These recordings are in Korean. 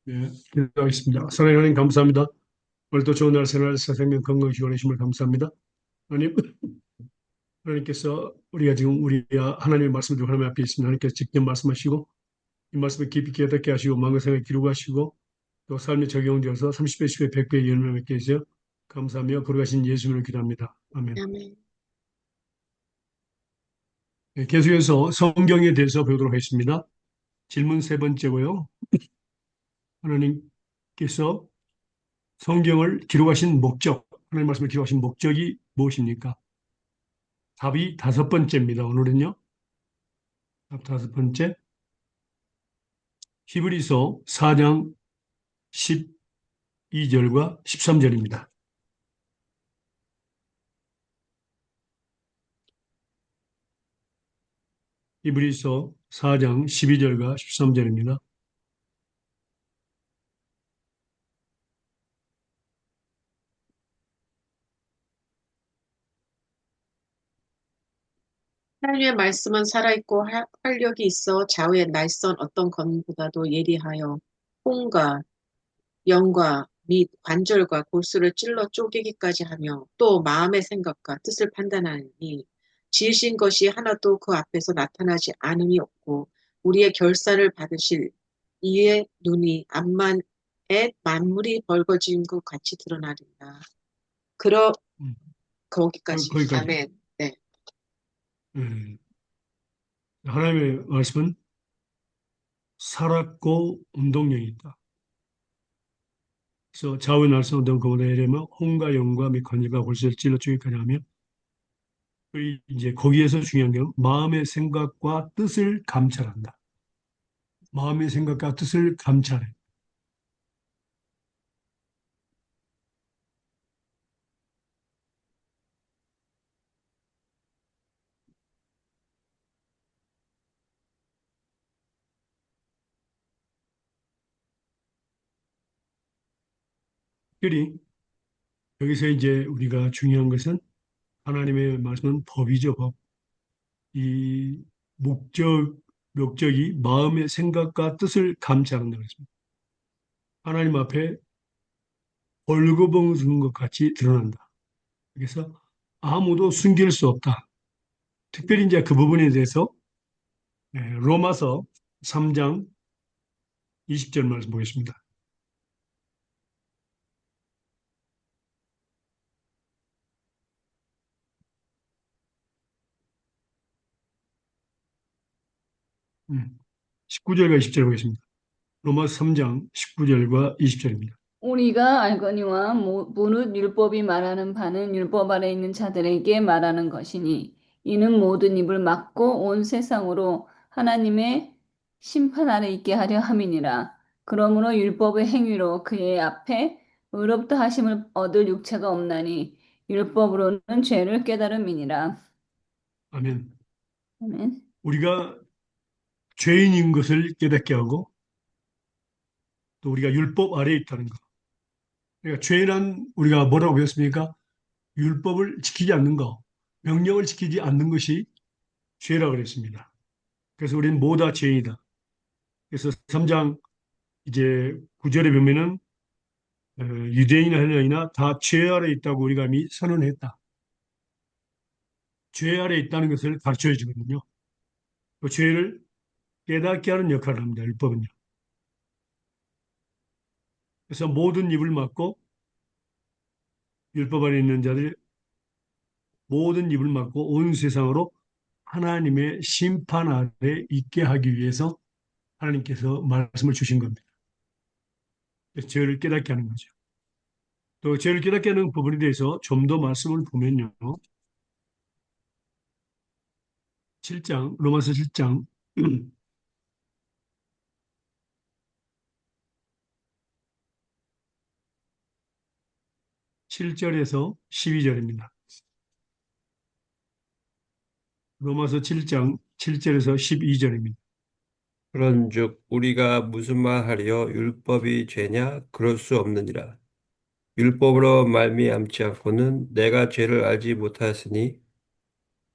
네, 기도하겠습니다. 사랑하는 하나님 감사합니다. 오늘도 좋은 날 생활 사생명 건강 기원해 주심을 감사합니다. 하나님, 하나님께서 우리가 지금 우리 하나님의 말씀 중 하나님 앞에 있습니다. 하나님께서 직접 말씀하시고 이 말씀을 깊이 깨닫게 하시고 마음의 생각에 기록하시고 또 삶에 적용되어서 30배, 10배, 100배의 열매 맺게 해주세요. 감사하며 거룩하신 예수님을 기도합니다. 아멘. 아멘. 네, 계속해서 성경에 대해서 배우도록 하겠습니다. 질문 세 번째고요. 하나님께서 성경을 기록하신 목적, 하나님 말씀을 기록하신 목적이 무엇입니까? 답이 다섯 번째입니다. 오늘은요. 답 다섯 번째. 히브리서 4장 12절과 13절입니다. 히브리서 4장 12절과 13절입니다. 하나님의 말씀은 살아있고 활력이 있어 좌우의 날선 어떤 검보다도 예리하여 혼과 영과 및 관절과 골수를 찔러 쪼개기까지 하며 또 마음의 생각과 뜻을 판단하니 지으신 것이 하나도 그 앞에서 나타나지 않음이 없고 우리의 결산을 받으실 이의 눈이 암만에 만물이 벌거진 것 같이 드러나리라. 그러 음, 거기까지. 거기까지. 아멘. 네. 음, 하나님의 말씀은 살았고 운동력이 있다. 그래서 좌우의 날선 어떤 검보다 예리하며 혼과 영과 및 관절과 골수를 찔러 쪼개기까지 하며 이제 거기에서 중요한 게 마음의 생각과 뜻을 감찰한다. 마음의 생각과 뜻을 감찰해. 특별히 여기서 이제 우리가 중요한 것은 하나님의 말씀은 법이죠, 법. 이 목적이 마음의 생각과 뜻을 감찰한다고 했습니다. 하나님 앞에 벌거벗은 것 같이 드러난다. 그래서 아무도 숨길 수 없다. 특별히 이제 그 부분에 대해서 로마서 3장 20절 말씀 보겠습니다. 19절과 20절 보겠습니다. 로마서 3장 19절과 20절입니다. 우리가 알거니와 무릇 율법이 말하는 바는 율법 아래 있는 자들에게 말하는 것이니 이는 모든 입을 막고 온 세상으로 하나님의 심판 아래 있게 하려 함이니라. 그러므로 율법의 행위로 그의 앞에 의롭다 하심을 얻을 육체가 없나니 율법으로는 죄를 깨달음이니라. 아멘. 아멘. 우리가 죄인인 것을 깨닫게 하고 또 우리가 율법 아래에 있다는 것. 그러니까 죄란 우리가 뭐라고 배웠습니까? 율법을 지키지 않는 것, 명령을 지키지 않는 것이 죄라고 그랬습니다. 그래서 우리는 모두 다 죄인이다. 그래서 3장 이제 9절에 보면은 유대인이나 헬라인이나 다 죄 아래 있다고 우리가 이미 선언했다. 죄 아래 있다는 것을 가르쳐 주거든요. 그 죄를 깨닫게 하는 역할을 합니다. 율법은요. 그래서 모든 입을 막고 율법 안에 있는 자들이 모든 입을 막고 온 세상으로 하나님의 심판 아래 있게 하기 위해서 하나님께서 말씀을 주신 겁니다. 그래서 죄를 깨닫게 하는 거죠. 또 죄를 깨닫게 하는 부분에 대해서 좀 더 말씀을 보면요. 7장, 로마서 7장 7절에서 12절입니다. 로마서 7장 7절에서 12절입니다. 그런즉 우리가 무슨 말하리요? 율법이 죄냐? 그럴 수 없느니라. 율법으로 말미암지 않고는 내가 죄를 알지 못하였으니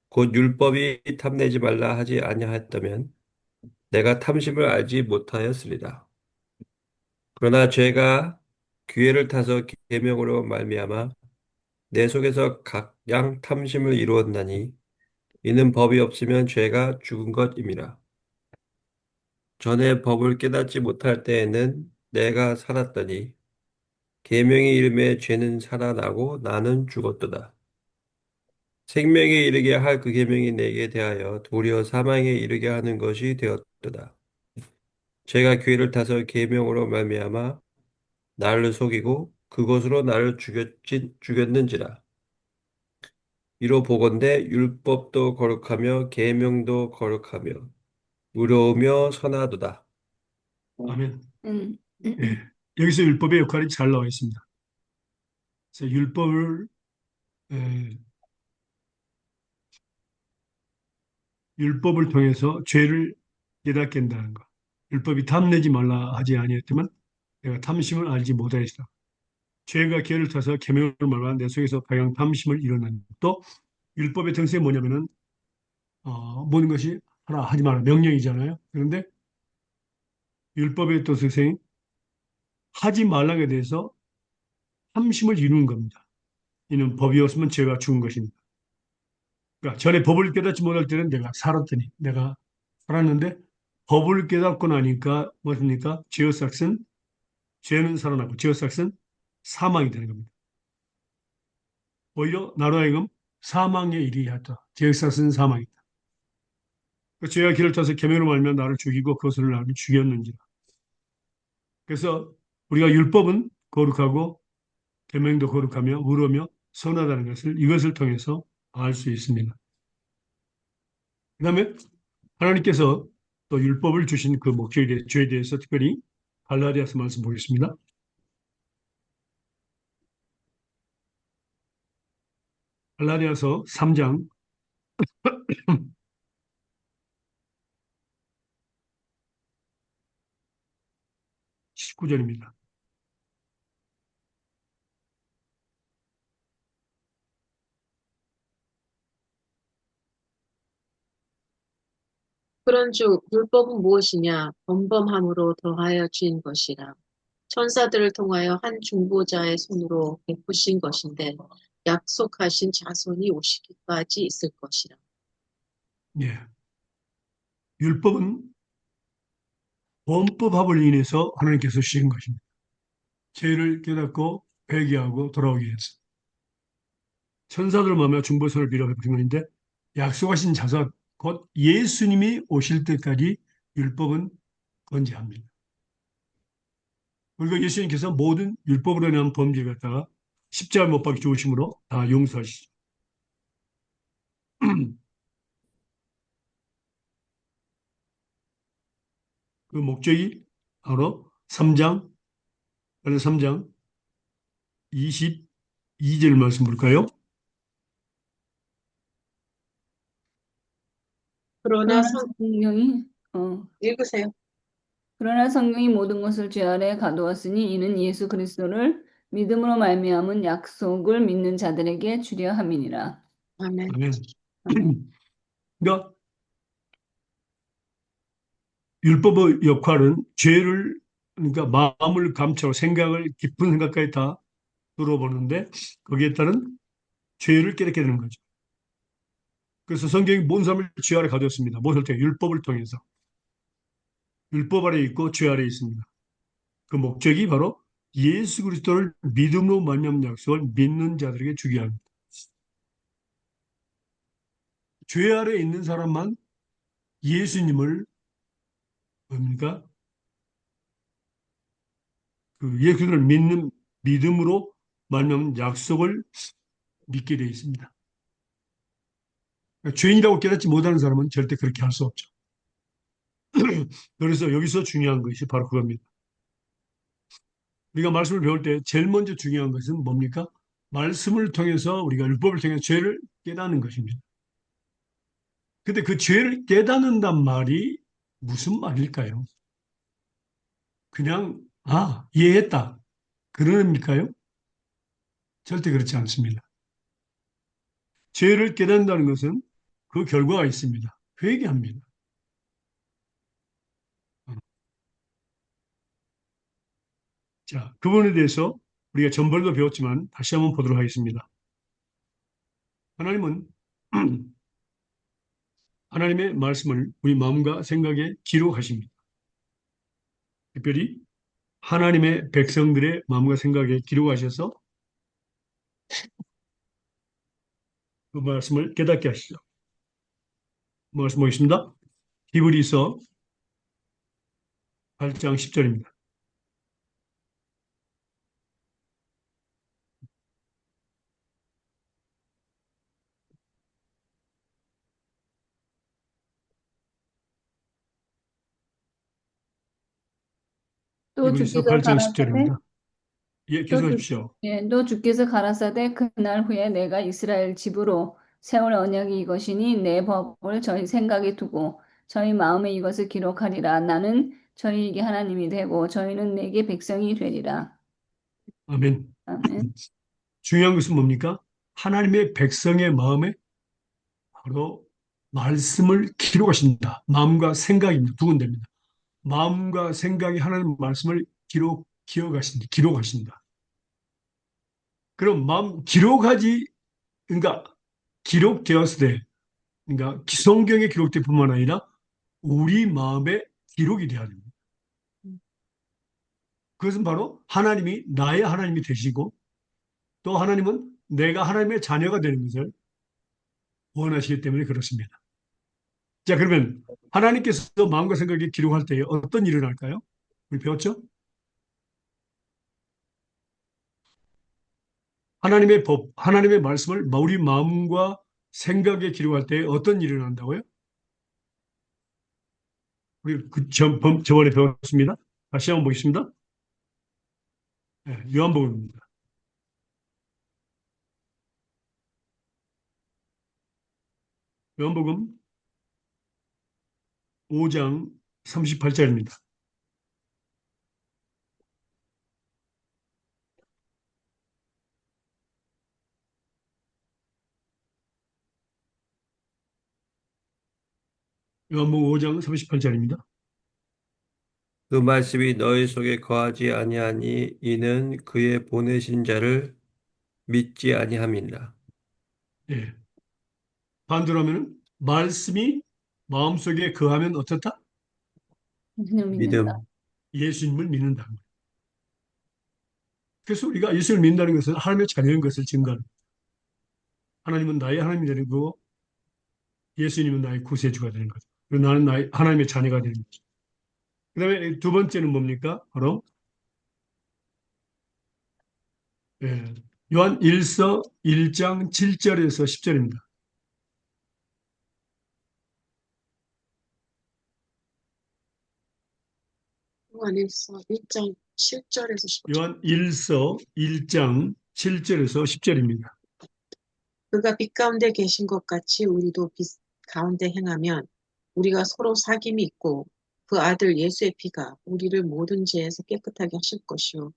곧 율법이 탐내지 말라 하지 아니하였다면 내가 탐심을 알지 못하였으리라. 그러나 죄가 기회를 타서 계명으로 말미암아 내 속에서 각양 탐심을 이루었나니 이는 법이 없으면 죄가 죽은 것임이라. 전에 법을 깨닫지 못할 때에는 내가 살았더니 계명이 이름에 죄는 살아나고 나는 죽었도다. 생명에 이르게 할 그 계명이 내게 대하여 도리어 사망에 이르게 하는 것이 되었도다. 죄가 기회를 타서 계명으로 말미암아 나를 속이고 그것으로 나를 죽였는지라. 이로 보건대 율법도 거룩하며 계명도 거룩하며 의로우며 선하도다. 아멘. 음, 예. 여기서 율법의 역할이 잘 나와 있습니다. 그래서 예, 율법을 통해서 죄를 깨닫게 한다는 것. 율법이 탐내지 말라 하지 아니했지만 내가 탐심을 알지 못하였다. 죄가 기회를 타서 계명을 말하면 내 속에서 각양 탐심을 일어나는 또 율법의 정신이 뭐냐면은 모든 것이 하라 하지 마라 명령이잖아요. 그런데 율법의 또 특성이 하지 말라에 대해서 탐심을 이루는 겁니다. 이는 법이 없으면 죄가 죽은 것입니다. 그러니까 전에 법을 깨닫지 못할 때는 내가 살았더니 내가 살았는데 법을 깨닫고 나니까 무엇입니까? 죄는 살아나고 죄의 삭은 사망이 되는 겁니다. 오히려 나로 하여금 사망에 이르게 하다. 죄의 삭은 사망이다. 그 죄가 길을 타서 계명으로 말면 나를 죽이고 그것을 나를 죽였는지라. 그래서 우리가 율법은 거룩하고 계명도 거룩하며 의로우며 선하다는 것을 이것을 통해서 알 수 있습니다. 그다음에 하나님께서 또 율법을 주신 그 목적에 대해 죄에 대해서 특별히 갈라디아서 말씀 보겠습니다. 갈라디아서 3장 19절입니다. 그런즉 율법은 무엇이냐? 범범함으로 더하여 지은 것이라. 천사들을 통하여 한 중보자의 손으로 베푸신 것인데 약속하신 자손이 오시기까지 있을 것이라. 예. 율법은 범법합을 인해서 하나님께서 주신 것입니다. 죄를 깨닫고 회개하고 돌아오기 위해서. 천사들 마음에 중보선을 빌어 베푸신 것인데 약속하신 자손 곧 예수님이 오실 때까지 율법은 건재합니다. 그리고 예수님께서 모든 율법으로 인한 범죄를 갖다가 십자가 못 박혀 죽으심으로 다 용서하시죠. 그 목적이 바로 3장, 3장 22절 말씀 볼까요? 그러나 그러나 성경이 읽으세요. 그러나 성경이 모든 것을 죄 아래 가두었으니 이는 예수 그리스도를 믿음으로 말미암은 약속을 믿는 자들에게 주려 함이니라. 아멘. 아멘. 아멘. 그러니까 율법의 역할은 죄를 그러니까 마음을 감추고 생각을 깊은 생각까지 다 들어보는데 거기에 따른 죄를 깨닫게 되는 거죠. 그래서 성경이 모든 사람을 죄 아래 가두었습니다. 무엇을 통해? 율법을 통해서. 율법 아래 있고 죄 아래 있습니다. 그 목적이 바로 예수 그리스도를 믿음으로 말미암은 약속을 믿는 자들에게 주게 합니다. 죄 아래 있는 사람만 예수님을 뭡니까? 그 예수를 믿는 믿음으로 말미암은 약속을 믿게 되어 있습니다. 그러니까 죄인이라고 깨닫지 못하는 사람은 절대 그렇게 할 수 없죠. 그래서 여기서 중요한 것이 바로 그겁니다. 우리가 말씀을 배울 때 제일 먼저 중요한 것은 뭡니까? 말씀을 통해서 우리가 율법을 통해서 죄를 깨닫는 것입니다. 근데 그 죄를 깨닫는단 말이 무슨 말일까요? 그냥 이해했다. 그런 의미일까요? 절대 그렇지 않습니다. 죄를 깨닫는다는 것은 그 결과가 있습니다. 회개합니다. 자, 그 부분에 대해서 우리가 전번에도 배웠지만 다시 한번 보도록 하겠습니다. 하나님은 하나님의 말씀을 우리 마음과 생각에 기록하십니다. 특별히 하나님의 백성들의 마음과 생각에 기록하셔서 그 말씀을 깨닫게 하시죠. 말씀 보겠습니다. 히브리서 8장 10절입니다. 또 히브리서 주께서 8장 가라사대 10절입니다. 예, 또 주, 계속하십시오. 예, 또 주께서 가라사대 그날 후에 내가 이스라엘 집으로 세울 언약이 이것이니 내 법을 저희 생각에 두고 저희 마음에 이것을 기록하리라. 나는 저희에게 하나님이 되고 저희는 내게 백성이 되리라. 아멘. 아멘. 중요한 것은 뭡니까? 하나님의 백성의 마음에 바로 말씀을 기록하신다. 마음과 생각입니다. 두 군데입니다. 마음과 생각이 하나님 말씀을 기록하신다. 그럼 그러니까 기록되었을 때, 그러니까 성경에 기록될 뿐만 아니라 우리 마음에 기록이 되어야 됩니다. 그것은 바로 하나님이 나의 하나님이 되시고 또 하나님은 내가 하나님의 자녀가 되는 것을 원하시기 때문에 그렇습니다. 자, 그러면 하나님께서 마음과 생각에 기록할 때 어떤 일을 할까요? 우리 배웠죠? 하나님의 법, 하나님의 말씀을 우리 마음과 생각에 기록할 때 어떤 일을 한다고요? 우리 저번에 배웠습니다. 다시 한번 보겠습니다. 네, 요한복음입니다. 요한복음 5장 38절입니다. 요한복음 5장 38절입니다. 그 말씀이 너희 속에 거하지 아니하니 이는 그의 보내신 자를 믿지 아니함이니라. 예. 반대로 하면 말씀이 마음속에 거하면 어떻다? 예수님을 믿는다. 믿음. 예수님을 믿는다는 거예요. 그래서 우리가 예수를 믿는다는 것은 하나님의 자녀인 것을 증거합니다. 하나님은 나의 하나님이 되는 거고 예수님은 나의 구세주가 되는 거죠. 그리고 나는 하나님의 자녀가 되는 거죠. 그 다음에 두 번째는 뭡니까? 바로 예, 요한 1서 1장 7절에서 10절입니다. 요한일서 1장 7절에서 10절. 요한 1서 1장 7절에서 10절입니다. 그가 빛 가운데 계신 것 같이 우리도 빛 가운데 행하면 우리가 서로 사귐이 있고 그 아들 예수의 피가 우리를 모든 죄에서 깨끗하게 하실 것이요.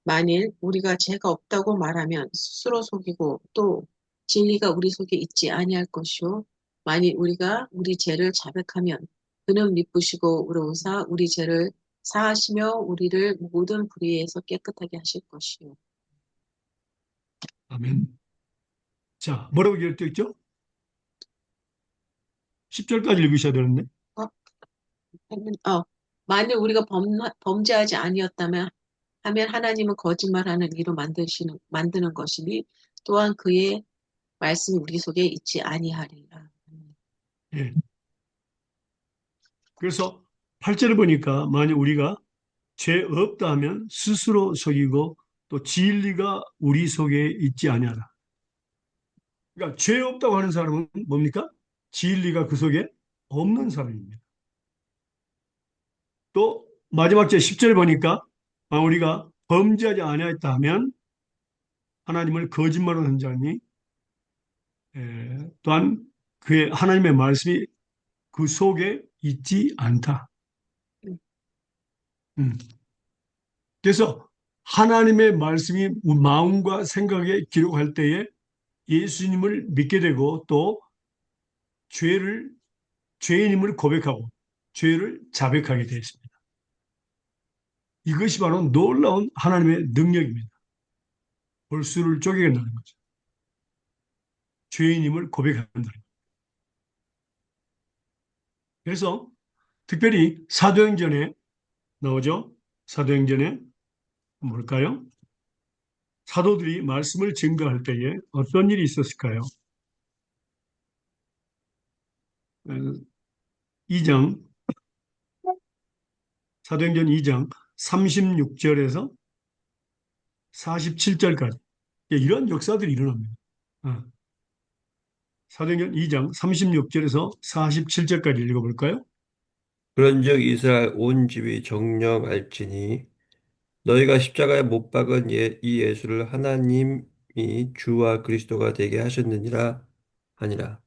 만일 우리가 죄가 없다고 말하면 스스로 속이고 또 진리가 우리 속에 있지 아니할 것이요. 만일 우리가 우리 죄를 자백하면 그는 미쁘시고 의로우사 우리 죄를 사하시며 우리를 모든 불의에서 깨끗하게 하실 것이요. 아멘. 자, 뭐라고 기록되어 있죠? 10절까지 읽으셔야 되는데. 어, 만일 우리가 범죄하지 아니었다면 하면 하나님은 거짓말하는 이로 만드는 것이니 또한 그의 말씀이 우리 속에 있지 아니하리라. 예. 그래서 8절을 보니까 만약 우리가 죄 없다 하면 스스로 속이고 또 진리가 우리 속에 있지 아니하라. 그러니까 죄 없다고 하는 사람은 뭡니까? 진리가 그 속에 없는 사람입니다. 또 마지막 제 10절 보니까 우리가 범죄하지 아니하였다 하면 하나님을 거짓말로 한 자니 또한 그의 하나님의 말씀이 그 속에 있지 않다. 음. 그래서 하나님의 말씀이 마음과 생각에 기록할 때에 예수님을 믿게 되고 또 죄인임을 고백하고 죄를 자백하게 되었습니다. 이것이 바로 놀라운 하나님의 능력입니다. 골수를 쪼개간다는 거죠. 죄인임을 고백한다는 거죠. 그래서 특별히 사도행전에 나오죠. 사도행전에 뭘까요? 사도들이 말씀을 증거할 때에 어떤 일이 있었을까요? 2장, 사도행전 2장 36절에서 47절까지 이런 역사들이 일어납니다. 어, 사도행전 2장 36절에서 47절까지 읽어볼까요? 그런즉 이스라엘 온 집이 정령 알지니 너희가 십자가에 못 박은 이 예수를 하나님이 주와 그리스도가 되게 하셨느니라 하니라.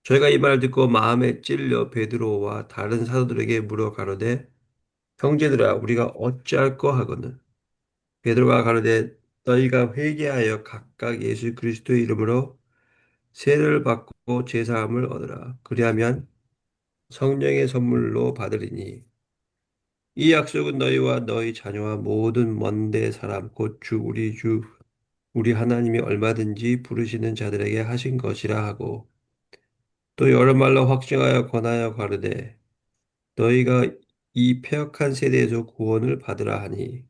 저희가 이 말을 듣고 마음에 찔려 베드로와 다른 사도들에게 물어 가로되 형제들아 우리가 어찌할꼬 하거늘 베드로가 가로되 너희가 회개하여 각각 예수 그리스도의 이름으로 세례를 받고 제사함을 얻으라. 그리하면 성령의 선물로 받으리니 이 약속은 너희와 너희 자녀와 모든 먼데 사람 곧 주 우리 하나님이 얼마든지 부르시는 자들에게 하신 것이라 하고 또 여러 말로 확증하여 권하여 가르되 너희가 이 패역한 세대에서 구원을 받으라 하니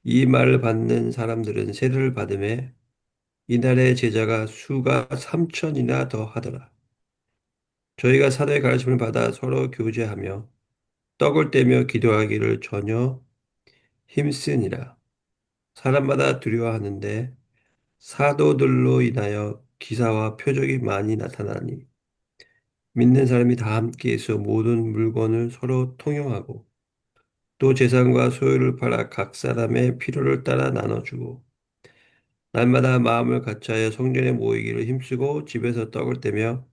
이 말을 받는 사람들은 세례를 받음에 이날의 제자가 수가 3천이나 더 하더라. 저희가 사도의 가르침을 받아 서로 교제하며 떡을 떼며 기도하기를 전혀 힘쓰니라. 사람마다 두려워하는데 사도들로 인하여 기사와 표적이 많이 나타나니 믿는 사람이 다 함께 있어 모든 물건을 서로 통용하고 또 재산과 소유를 팔아 각 사람의 필요를 따라 나눠주고 날마다 마음을 같이하여 성전에 모이기를 힘쓰고 집에서 떡을 떼며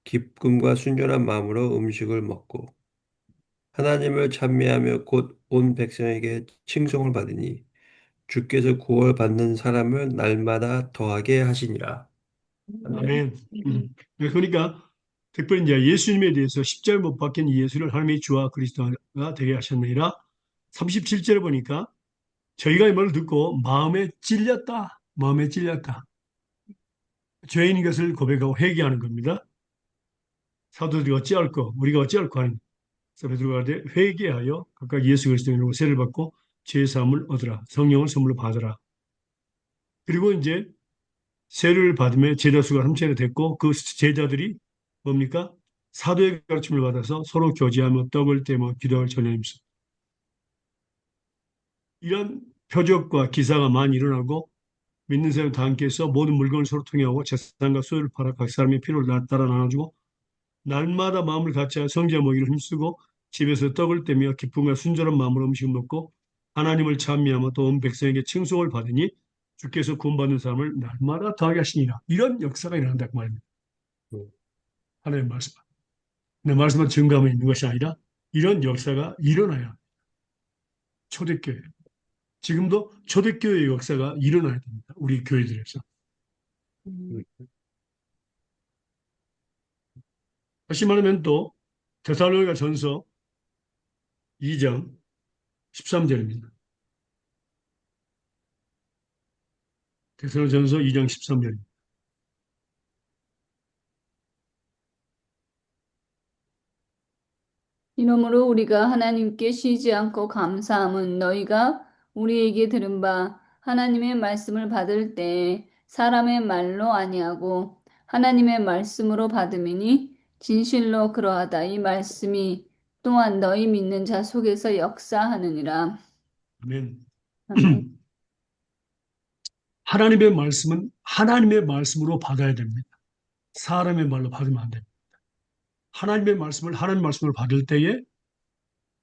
기쁨과 순전한 마음으로 음식을 먹고 하나님을 찬미하며 곧 온 백성에게 칭송을 받으니 주께서 구원 받는 사람을 날마다 더하게 하시니라. 아멘. 아멘. 그러니까 특별히 이제 예수님에 대해서 십자가에 못 박힌 이 예수를 하나님의 주와 그리스도가 되게 하셨느니라. 37절에 보니까 저희가 이 말을 듣고 마음에 찔렸다. 마음에 찔렸다. 죄인인 것을 고백하고 회개하는 겁니다. 사도들이 어찌할꼬 우리가 어찌할꼬 하는 그래서 베드로가 가되 회개하여 각각 예수 그리스도의 이름으로 세례를 받고 죄 사함을 얻으라. 성령을 선물로 받으라. 그리고 이제 세례를 받으며 제자 수가 3천이 됐고 그 제자들이 뭡니까? 사도의 가르침을 받아서 서로 교제하며 떡을 떼며 기도할 전염입니다. 이런 표적과 기사가 많이 일어나고 믿는 사람 다 함께 해서 모든 물건을 서로 통해하고 재산과 소유를 팔아 각 사람의 필요를 따라 나눠주고 날마다 마음을 같이 성자 모기를 힘쓰고 집에서 떡을 떼며 기쁨과 순전한 마음으로 음식을 먹고 하나님을 찬미하며 또 온 백성에게 칭송을 받으니 주께서 구원받는 사람을 날마다 더하게 하시니라. 이런 역사가 일어난다 그 말입니다. 하나님의 말씀. 내 말씀만 증거하면 있는 것이 아니라 이런 역사가 일어나야 초대교회. 지금도 초대교회의 역사가 일어나야 됩니다. 우리 교회들에서. 음, 다시 말하면 또 데살로니가 전서 2장 13절입니다. 데살로니가 전서 2장 13절입니다. 이러므로 우리가 하나님께 쉬지 않고 감사함은 너희가 우리에게 들은 바 하나님의 말씀을 받을 때 사람의 말로 아니하고 하나님의 말씀으로 받음이니 진실로 그러하다. 이 말씀이 또한 너희 믿는 자 속에서 역사하느니라. 아멘. 아멘. 하나님의 말씀은 하나님의 말씀으로 받아야 됩니다. 사람의 말로 받으면 안 됩니다. 하나님의 말씀을 하나님의 말씀으로 받을 때에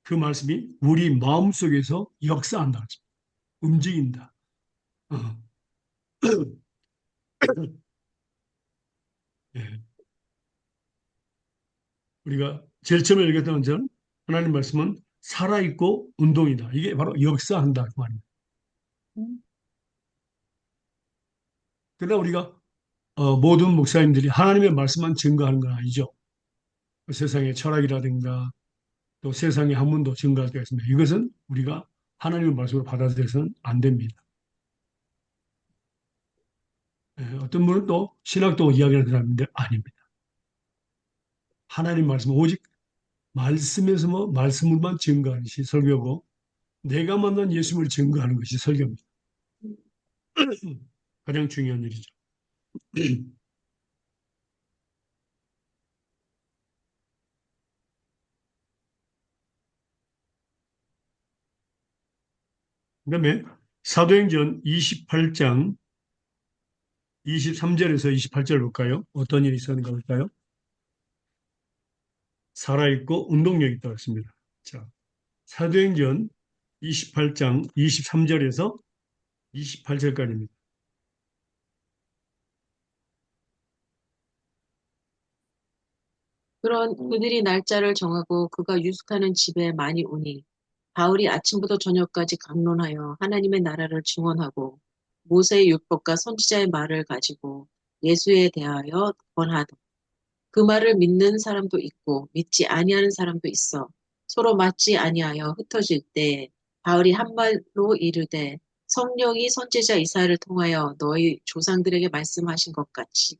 그 말씀이 우리 마음속에서 역사한다. 움직인다. 어. 예. 우리가 제일 처음에 얘기했던 것처럼 하나님 말씀은 살아있고 운동이다. 이게 바로 역사한다. 그 말입니다. 그러나 우리가 모든 목사님들이 하나님의 말씀만 증거하는 건 아니죠. 세상의 철학이라든가 또 세상에 한문도 증가할 때가 있습니다. 이것은 우리가 하나님의 말씀으로 받아들여서는 안 됩니다. 어떤 분은 또 신학도 이야기하는 사람인데 아닙니다. 하나님 말씀 오직 말씀에서 말씀만 증거하는 것이 설교고 내가 만난 예수님을 증거하는 것이 설교입니다. 가장 중요한 일이죠. 그다음에 사도행전 28장 23절에서 28절 볼까요? 어떤 일이 있었는가 볼까요? 살아있고 운동력이 있다고 했습니다. 자, 사도행전 28장 23절에서 28절까지입니다. 그들이 날짜를 정하고 그가 유숙하는 집에 많이 오니 바울이 아침부터 저녁까지 강론하여 하나님의 나라를 증언하고 모세의 율법과 선지자의 말을 가지고 예수에 대하여 권하더. 그 말을 믿는 사람도 있고 믿지 아니하는 사람도 있어 서로 맞지 아니하여 흩어질 때 바울이 한 말로 이르되 성령이 선지자 이사야를 통하여 너희 조상들에게 말씀하신 것 같이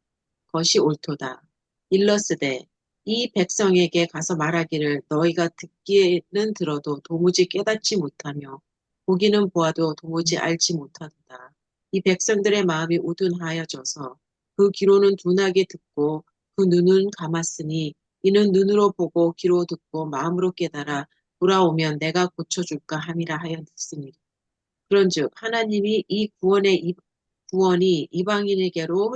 것이 옳도다. 일러스되 이 백성에게 가서 말하기를 너희가 듣기는 들어도 도무지 깨닫지 못하며 보기는 보아도 도무지 알지 못하도다. 이 백성들의 마음이 우둔하여져서 그 귀로는 둔하게 듣고 그 눈은 감았으니 이는 눈으로 보고 귀로 듣고 마음으로 깨달아 돌아오면 내가 고쳐줄까 함이라 하였으니 그런즉 하나님이 이 구원이 이방인에게로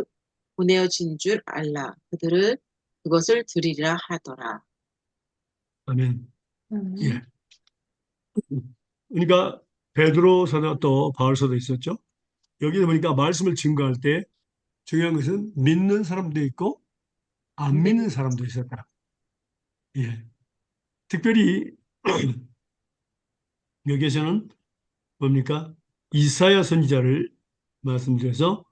보내어진 줄 알라. 그것을 드리라 하더라. 아멘. 예. 음. 그러니까 베드로서도 또 바울서도 있었죠. 여기 보니까 말씀을 증거할 때 중요한 것은 믿는 사람도 있고 안 믿는 사람도 있었다. 예. 특별히 여기에서는 뭡니까? 이사야 선지자를 말씀드려서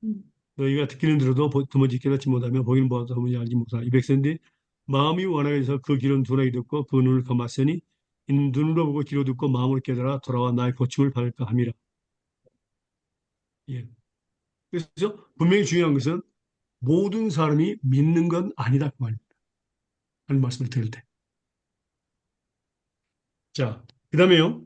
음. 너희가 듣기는 들어도 도무지 깨닫지 못하며 보기는 보아도 도무지 알지 못하라. 이 백성들이 마음이 완악해서 그 귀로는 둔하게 듣고 그 눈을 감았으니 이는 눈으로 보고 귀로 듣고 마음으로 깨달아 돌아와 나의 고침을 받을까 함이라. 예. 그래서 분명히 중요한 것은 모든 사람이 믿는 건 아니다 그 말입니다. 하는 말씀을 들을 때. 자, 그다음에요.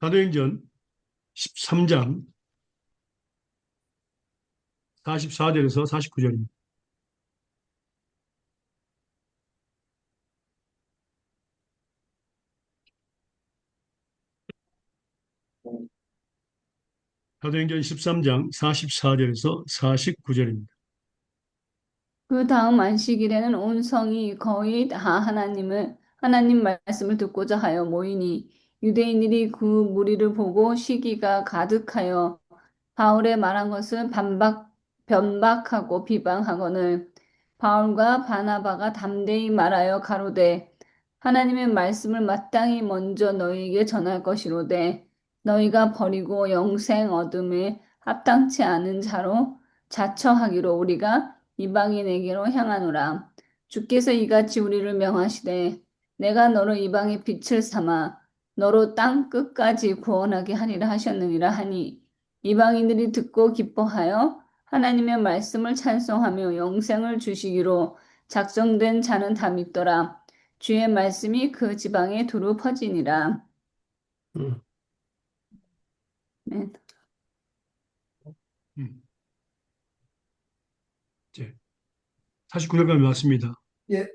사도행전 13장 44절에서 49절입니다. 사도행전 13장 44절에서 49절입니다. 그 다음 안식일에는 온 성이 거의 다 하나님 말씀을 듣고자 하여 모이니 유대인들이 그 무리를 보고 시기가 가득하여 바울의 말한 것을 변박하고 비방하거늘 바울과 바나바가 담대히 말하여 가로되 하나님의 말씀을 마땅히 먼저 너희에게 전할 것이로되 너희가 버리고 영생 얻음에 합당치 않은 자로 자처하기로 우리가 이방인에게로 향하노라. 주께서 이같이 우리를 명하시되 내가 너를 이방의 빛을 삼아 너로 땅 끝까지 구원하게 하리라 하셨느니라 하니 이방인들이 듣고 기뻐하여 하나님의 말씀을 찬송하며 영생을 주시기로 작정된 자는 다 믿더라. 주의 말씀이 그 지방에 두루 퍼지니라. 음, 네. 음. 이제 49절까지 왔습니다. 예,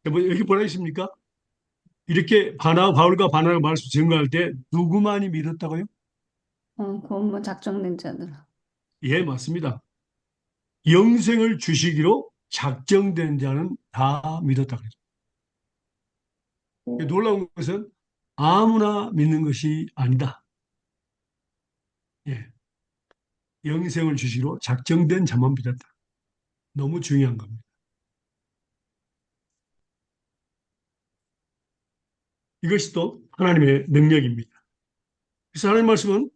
여기 뭐라 있습니까? 이렇게 바울과 바나가 말씀 증거할 때 누구만이 믿었다고요? 그건 뭐 작정된 자들. 예, 맞습니다. 영생을 주시기로 작정된 자는 다 믿었다 그랬죠. 놀라운 것은 아무나 믿는 것이 아니다. 예, 영생을 주시기로 작정된 자만 믿었다. 너무 중요한 겁니다. 이것이 또 하나님의 능력입니다. 그래서 하나님 말씀은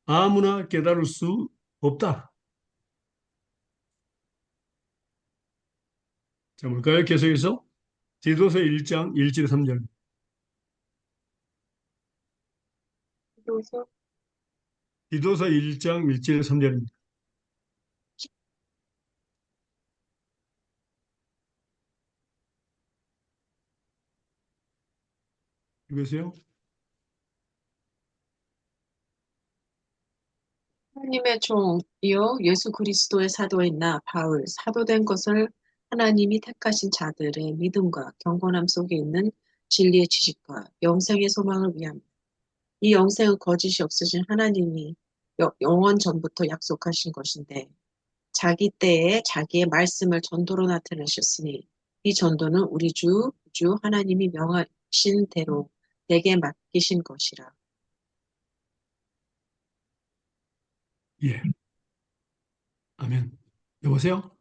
아무나 깨달을 수 없다. 자, 뭘까요? 계속해서 디도서 1장 1절 3절. 그래서 디도서 1장 1절 3절입니다. 읽으세요. 하나님의 종이요 예수 그리스도의 사도인 나 바울 사도된 것을 하나님이 택하신 자들의 믿음과 경건함 속에 있는 진리의 지식과 영생의 소망을 위함. 이 영생은 거짓이 없으신 하나님이 영원 전부터 약속하신 것인데 자기 때에 자기의 말씀을 전도로 나타내셨으니 이 전도는 우리 주 하나님이 명하신 대로 내게 맡기신 것이라. 예. 아멘. 여보세요?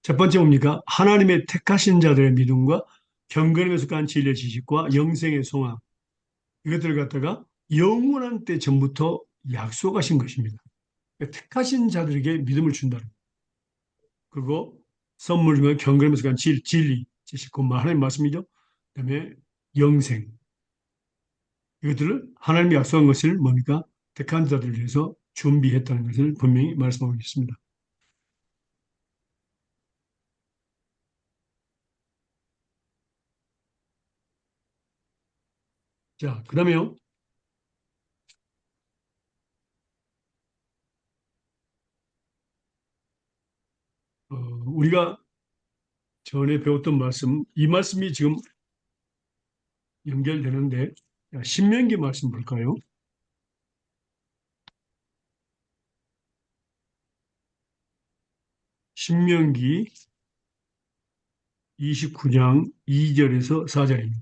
첫 번째 뭡니까? 하나님의 택하신 자들의 믿음과 경건에서 간 진리의 지식과 영생의 소망. 이것들을 갖다가 영원한 때 전부터 약속하신 것입니다. 그러니까 택하신 자들에게 믿음을 준다. 그리고 선물 중에 경건에서 간 진리, 지식, 그 하나님 말씀이죠. 그다음에 영생. 이것들을 하나님이 약속한 것을 뭡니까? 택한 자들을 위해서 준비했다는 것을 분명히 말씀하고 있습니다. 자, 그다음에요. 우리가 전에 배웠던 말씀, 이 말씀이 지금 연결되는데, 신명기 말씀 볼까요? 신명기 29장 2절에서 4절입니다.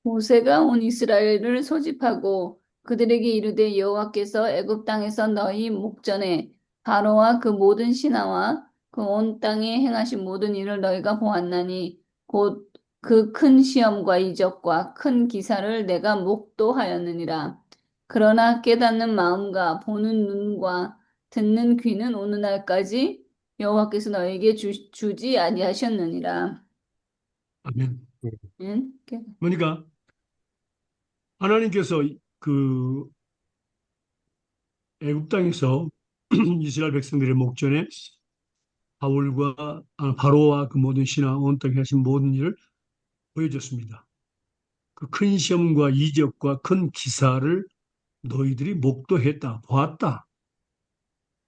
모세가 온 이스라엘을 소집하고 그들에게 이르되 여호와께서 애굽 땅에서 너희 목전에 바로와 그 모든 신하와 그 온 땅에 행하신 모든 일을 너희가 보았나니 곧 그 큰 시험과 이적과 큰 기사를 내가 목도하였느니라. 그러나 깨닫는 마음과 보는 눈과 듣는 귀는 오늘날까지 여호와께서 너희에게 주지 아니하셨느니라. 아멘. 응? 그러니까 하나님께서 그 애굽 땅에서 이스라엘 백성들의 목전에 바로와 그 모든 신하 온 땅에 하신 모든 일을 보여줬습니다. 그 큰 시험과 이적과 큰 기사를 너희들이 목도했다, 보았다.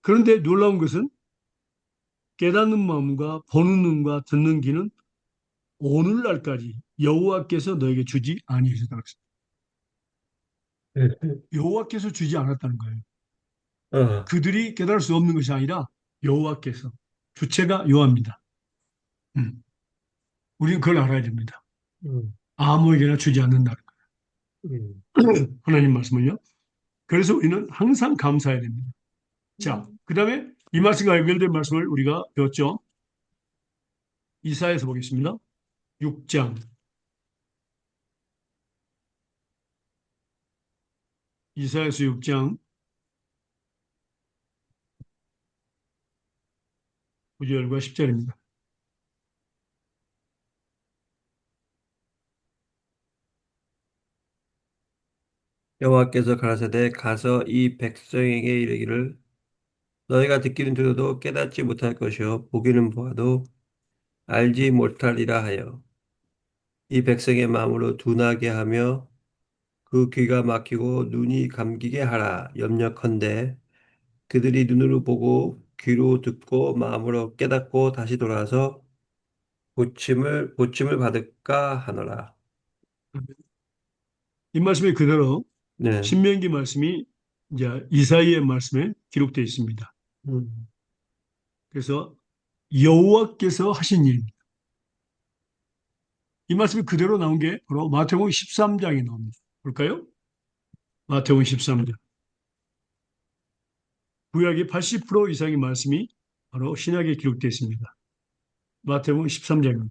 그런데 놀라운 것은 깨닫는 마음과 보는 눈과 듣는 귀는 오늘날까지 여호와께서 너에게 주지 아니하셨다고 했습니다. 여호와께서 주지 않았다는 거예요. 어, 그들이 깨달을 수 없는 것이 아니라 여호와께서 주체가 여호와입니다. 우리는 그걸 알아야 됩니다. 음, 아무에게나 주지 않는다는 음. 거예요. 하나님 말씀을요. 그래서 우리는 항상 감사해야 됩니다. 자, 그 다음에 이 말씀과 연결된 말씀을 우리가 배웠죠. 이사야서 보겠습니다. 6장. 이사야서 6장 9절과 10절입니다. 여호와께서 가라사대 가서 이 백성에게 이르기를 너희가 듣기는 들어도 깨닫지 못할 것이요 보기는 보아도 알지 못하리라 하여 이 백성의 마음으로 둔하게 하며 그 귀가 막히고 눈이 감기게 하라 염려컨대 그들이 눈으로 보고 귀로 듣고 마음으로 깨닫고 다시 돌아서 고침을 받을까 하노라. 이 말씀이 그대로 네. 신명기 말씀이 이제 이사야의 말씀에 기록되어 있습니다. 음. 그래서 여호와께서 하신 일입니다. 이 말씀이 그대로 나온 게 바로 마태복음 13장에 나옵니다. 볼까요? 마태복음 13장. 구약의 80% 이상의 말씀이 바로 신약에 기록되어 있습니다. 마태복음 13장입니다.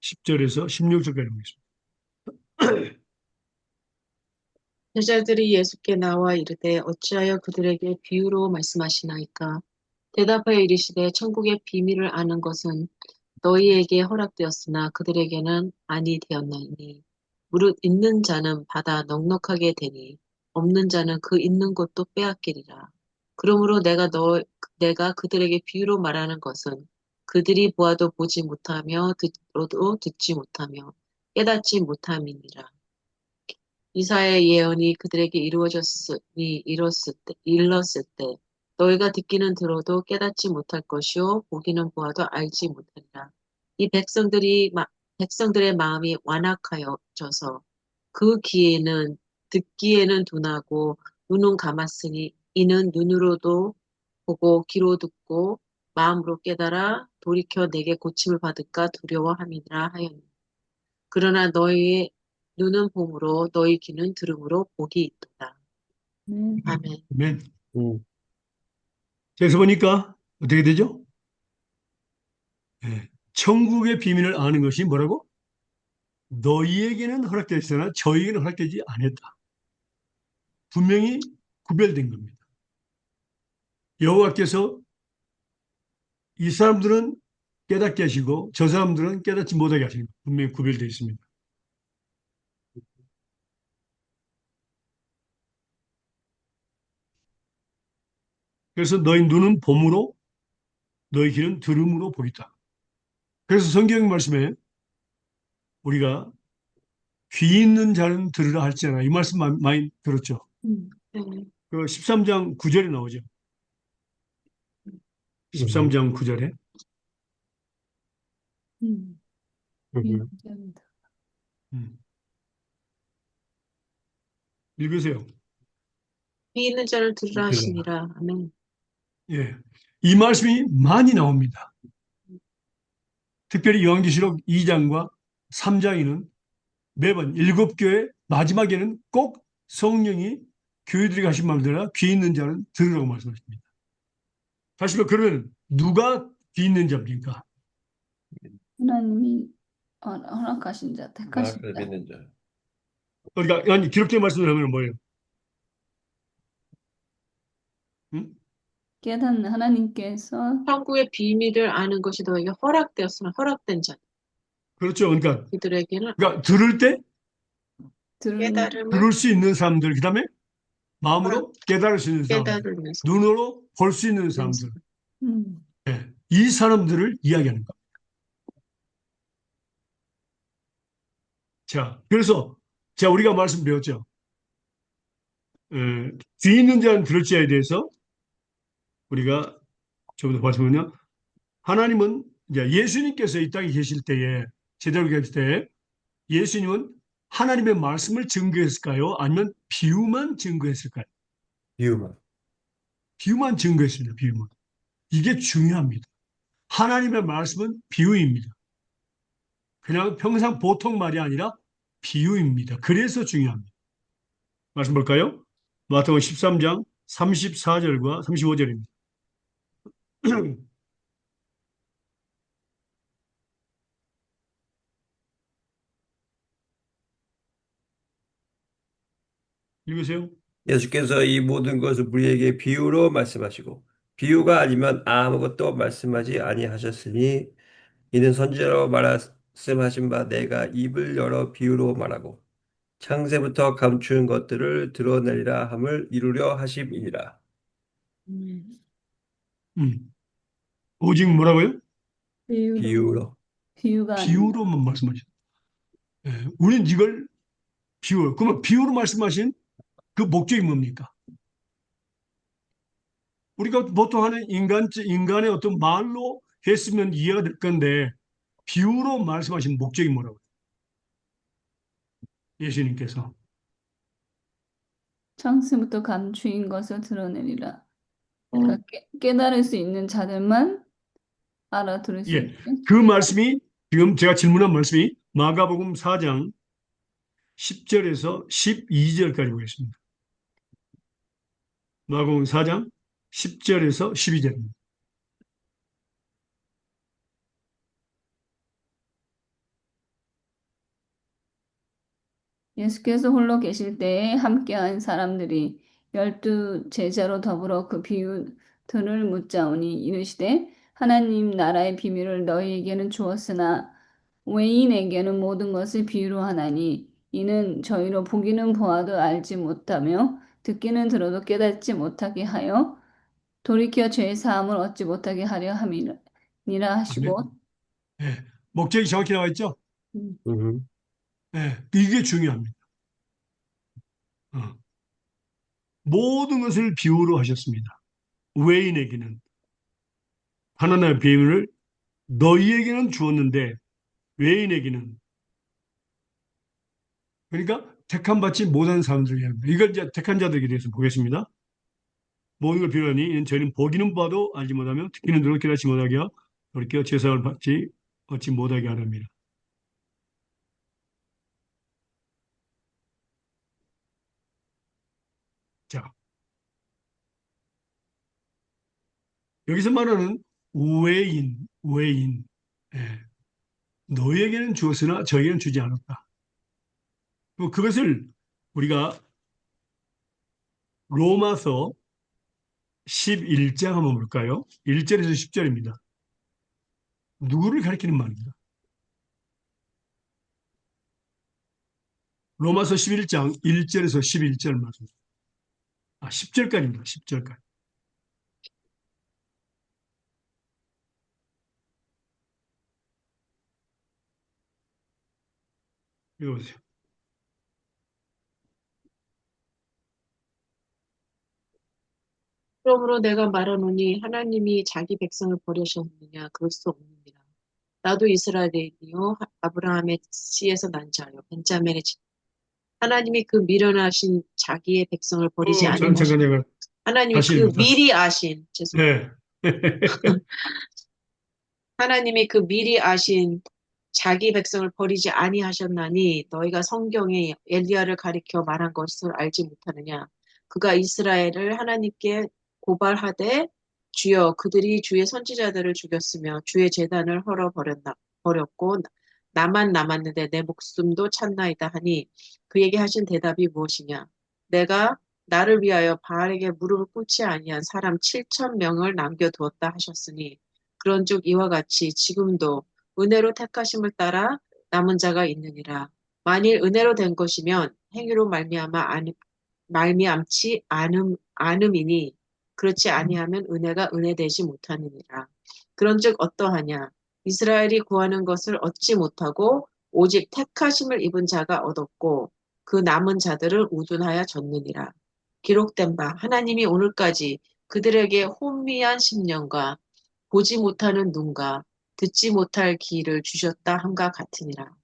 10절에서 16절까지 보겠습니다. 제자들이 예수께 나와 이르되 어찌하여 그들에게 비유로 말씀하시나이까? 대답하여 이르시되 천국의 비밀을 아는 것은 너희에게 허락되었으나 그들에게는 아니 되었나니 무릇 있는 자는 받아 넉넉하게 되니 없는 자는 그 있는 것도 빼앗기리라. 그러므로 내가 그들에게 비유로 말하는 것은 그들이 보아도 보지 못하며 듣고도 듣지 못하며 깨닫지 못함이니라. 이사야의 예언이 그들에게 일렀을 때 너희가 듣기는 들어도 깨닫지 못할 것이요 보기는 보아도 알지 못하리라. 이 백성들의 마음이 완악하여져서 그 귀에는 듣기에는 둔하고 눈은 감았으니 이는 눈으로도 보고 귀로 듣고 마음으로 깨달아 돌이켜 내게 고침을 받을까 두려워함이라 하였니. 그러나 너희의 눈은 봄으로 너희 귀는 들음으로 복이 있도다. 네. 아멘. 아멘. 음, 자, 여기서 보니까 어떻게 되죠? 예. 천국의 비밀을 아는 것이 뭐라고? 너희에게는 허락되었으나 저희에게는 허락되지 않았다. 분명히 구별된 겁니다. 여호와께서 이 사람들은 깨닫게 하시고 저 사람들은 깨닫지 못하게 하시는 것. 분명히 구별되어 있습니다. 그래서 너희 눈은 봄으로 너희 귀는 들음으로 보겠다. 그래서 성경 말씀에 우리가 귀 있는 자는 들으라 할지어다. 이 말씀 많이 들었죠. 네. 그 13장 9절에 나오죠. 13장 9절에. 음. 음, 감사합니다. 읽으세요. 귀 있는 자를 들으라 들어라. 하시니라. 아멘. 예. 이 말씀이 많이 나옵니다. 특별히 요한계시록 2장과 3장에는 매번 7교회 마지막에는 꼭 성령이 교회들이 하신 말대로 귀 있는 자는 들으라고 말씀하십니다. 다시 말해 그러면 누가 귀 있는 자입니까? 하나님이 허락하신 자, 택하신 나를 자, 믿는 자. 그러니까 아니, 기록된 말씀을 하면 뭐예요? 응? 깨닫는 하나님께서 천국의 비밀을 아는 것이 너에게 허락되었으나 허락된 자. 그렇죠. 그러니까, 그들에게는 들을 때 들은 깨달음을 들을 수 있는 사람들, 그 다음에 마음으로 깨달을 수 있는 사람들, 깨달으면서 눈으로 볼 수 있는 사람들, 음, 예. 이 사람들을 이야기하는 겁니다. 자, 그래서 자 우리가 말씀드렸죠. 귀 있는 자는 들을지에 대해서 우리가 저번에 말씀드렸냐? 하나님은 이제 예수님께서 이 땅에 계실 때에 제대로 계실 때 예수님은 하나님의 말씀을 증거했을까요? 아니면 비유만 증거했을까요? 비유만. 비유만 증거했습니다. 비유만. 이게 중요합니다. 하나님의 말씀은 비유입니다. 그냥 평상 보통 말이 아니라 비유입니다. 그래서 중요합니다. 말씀 볼까요? 마태복음 13장 34절과 35절입니다. 읽으세요. 예수께서 이 모든 것을 우리에게 비유로 말씀하시고 비유가 아니면 아무것도 말씀하지 아니하셨으니 이는 선지자로 말씀하신 바 내가 입을 열어 비유로 말하고 창세부터 감춘 것들을 드러내리라 함을 이루려 하심이니라. 음, 음. 오직 뭐라고요? 비유로 비유로. 비유가 아닌 비유로만 말씀하셨어요. 예, 우리는 이걸 비유. 그러면 비유로 말씀하신 그 목적이 뭡니까? 우리가 보통 하는 인간의 어떤 말로 했으면 이해가 될 건데 비유로 말씀하신 목적이 뭐라고요? 예수님께서. 창세부터 감추인 것을 드러내리라. 그러니까 깨달을 수 있는 자들만 알아들을 수 예, 있게. 그 말씀이 지금 제가 질문한 말씀이 마가복음 4장 10절에서 12절까지 보겠습니다. 마가복음 4장 10절에서 12절입니다. 예수께서 홀로 계실 때에 함께한 사람들이 12 제자로 더불어 그 비유들을 묻자오니 이르시되 하나님 나라의 비밀을 너희에게는 주었으나 외인에게는 모든 것을 비유로 하나니 이는 저희로 보기는 보아도 알지 못하며 듣기는 들어도 깨닫지 못하게 하여 돌이켜 죄의 사함을 얻지 못하게 하려 함이니라 아멘. 하시고 예, 목적이 정확히 나와 있죠? 음, 음, 예, 이게 중요합니다. 어. 모든 것을 비유로 하셨습니다. 외인에게는 하나님의 비밀을 너희에게는 주었는데 외인에게는 그러니까 택함 받지 못한 사람들을 위합니다. 이걸 이제 택한 자들에게 대해서 보겠습니다. 모든 걸 비유하니 이는 저희는 보기는 봐도 알지 못하며 듣기는 들어 깨닫지 못하게 하여 돌이켜 제사를 받지 얻지 못하게 하랍니다. 자, 여기서 말하는 외인. 예, 너희에게는 주었으나 저에게는 주지 않았다. 그것을 우리가 로마서 11장 한번 볼까요? 1절에서 10절입니다. 누구를 가리키는 말입니다. 로마서 11장 1절에서 11절 말씀. 10절까지입니다. 10절까지. 읽어보세요. 그러므로 내가 말하노니 하나님이 자기 백성을 버리셨느냐 그럴 수 없느니라. 나도 이스라엘이요 아브라함의 씨에서 난 자요 벤자민의 집. 하나님이 그 미련하신 자기의 백성을 버리지 잠깐 아니하시고 내가 하나님이 다시 그 읽어요. 미리 아신 죄송합니다. 네. 하나님이 그 미리 아신 자기 백성을 버리지 아니하셨나니 너희가 성경에 엘리야를 가리켜 말한 것을 알지 못하느냐. 그가 이스라엘을 하나님께 고발하되 주여 그들이 주의 선지자들을 죽였으며 주의 제단을 버렸고 나만 남았는데 내 목숨도 찼나이다 하니 그에게 하신 대답이 무엇이냐. 내가 나를 위하여 바알에게 무릎을 꿇지 아니한 사람 7,000명을 남겨두었다 하셨으니 그런즉 이와 같이 지금도 은혜로 택하심을 따라 남은 자가 있느니라. 만일 은혜로 된 것이면 행위로 말미암지 않음이니 그렇지 아니하면 은혜가 은혜되지 못하느니라. 그런즉 어떠하냐? 이스라엘이 구하는 것을 얻지 못하고 오직 택하심을 입은 자가 얻었고 그 남은 자들을 우둔하여 졌느니라. 기록된 바 하나님이 오늘까지 그들에게 혼미한 심령과 보지 못하는 눈과 듣지 못할 귀를 주셨다 함과 같으니라.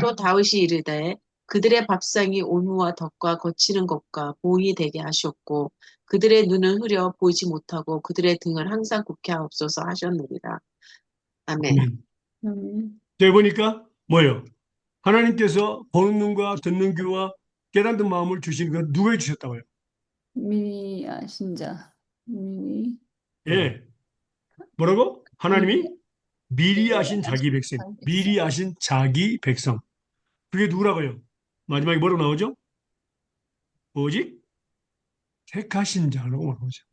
또 다윗이 이르되 그들의 밥상이 온무와 덕과 거치는 것과 보이 되게 하셨고 그들의 눈은 흐려 보이지 못하고 그들의 등을 항상 굽게 하옵소서 하셨느니라. 아멘. 아멘. 음, 자, 보니까 뭐예요? 하나님께서 보는 눈과 듣는 귀와 깨닫는 마음을 주시는 건 누구에게 주셨다고요? 미리 아신 자 미리 예. 뭐라고? 하나님이 미리 미리 미리 아신 자기 아신 백성. 자 백성 미리 아신 자기 백성. 그게 누구라고요? 마지막에 뭐라고 나오죠? 오직 택하신 자라고 말하죠.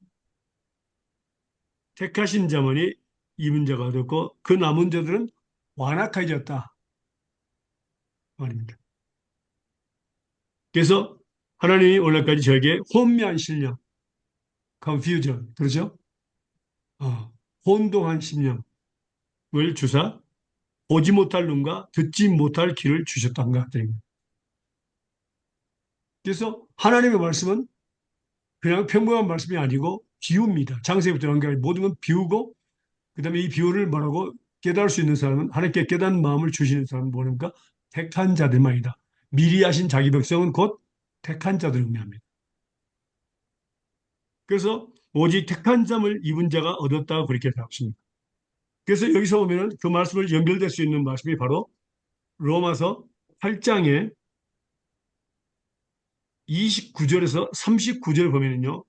택하신 자만이 입은 자가 얻었고 그 남은 자들은 완악해졌다 말입니다. 그래서 하나님이 오늘까지 저에게 혼미한 신령, confusion, 그렇죠? 혼동한 심령을 주사 보지 못할 눈과 듣지 못할 귀를 주셨다는 것 같아요. 그래서 하나님의 말씀은 그냥 평범한 말씀이 아니고 비유입니다. 장세부터 연결 모든 건 비유고 그다음에 이 비유를 뭐라고 깨달을 수 있는 사람은 하나님께 깨닫는 마음을 주시는 사람은 뭐니까 택한 자들만이다. 미리 하신 자기 백성은 곧 택한 자들을 의미합니다. 그래서 오직 택한 자를 입은 자가 얻었다고 그렇게 나왔습니다. 그래서 여기서 보면은 그 말씀을 연결될 수 있는 말씀이 바로 로마서 8장에 29절에서 39절 보면은요,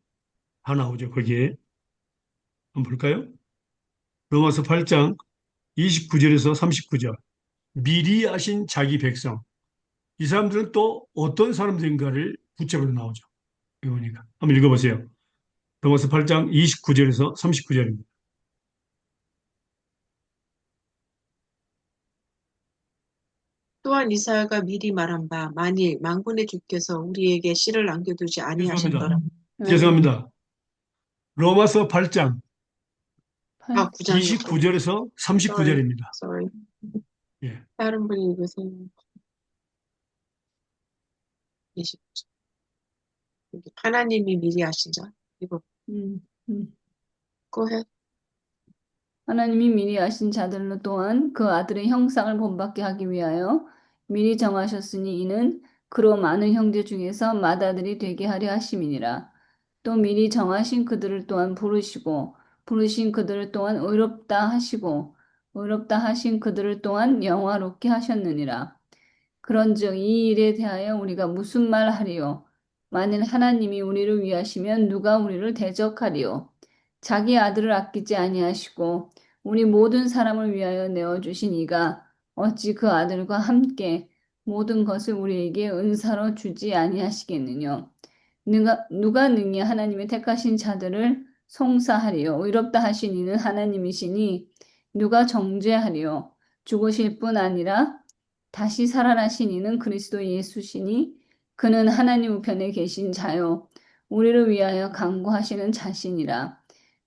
다 나오죠. 거기에. 한번 볼까요? 로마서 8장 29절에서 39절. 미리 아신 자기 백성. 이 사람들은 또 어떤 사람들인가를 구체적으로 나오죠. 여기 보니까. 한번 읽어보세요. 로마서 8장 29절에서 39절입니다. 또한 이사야가 미리 말한 바 만일 만군의 주께서 우리에게 씨를 남겨두지 죄송합니다. 아니하셨더라. 죄송합니다. 로마서 8장 아, 9장이요. 29절에서 Sorry. 39절입니다. Sorry. 예. 다른 분이 읽으세요. 20. 하나님이 미리 아신 자. 이거 음, 음. 해. 하나님이 미리 아신 자들로 또한 그 아들의 형상을 본받게 하기 위하여 미리 정하셨으니 이는 그로 많은 형제 중에서 맏아들이 되게 하려 하심이니라. 또 미리 정하신 그들을 또한 부르시고 부르신 그들을 또한 의롭다 하시고 의롭다 하신 그들을 또한 영화롭게 하셨느니라. 그런즉 이 일에 대하여 우리가 무슨 말 하리요? 만일 하나님이 우리를 위하시면 누가 우리를 대적하리요? 자기 아들을 아끼지 아니하시고 우리 모든 사람을 위하여 내어주신 이가 어찌 그 아들과 함께 모든 것을 우리에게 은사로 주지 아니하시겠느냐? 누가 능히 하나님의 택하신 자들을 송사하리요? 의롭다 하신 이는 하나님이시니 누가 정죄하리요? 죽으실 뿐 아니라 다시 살아나신 이는 그리스도 예수시니 그는 하나님 우편에 계신 자요 우리를 위하여 간구하시는 자신이라.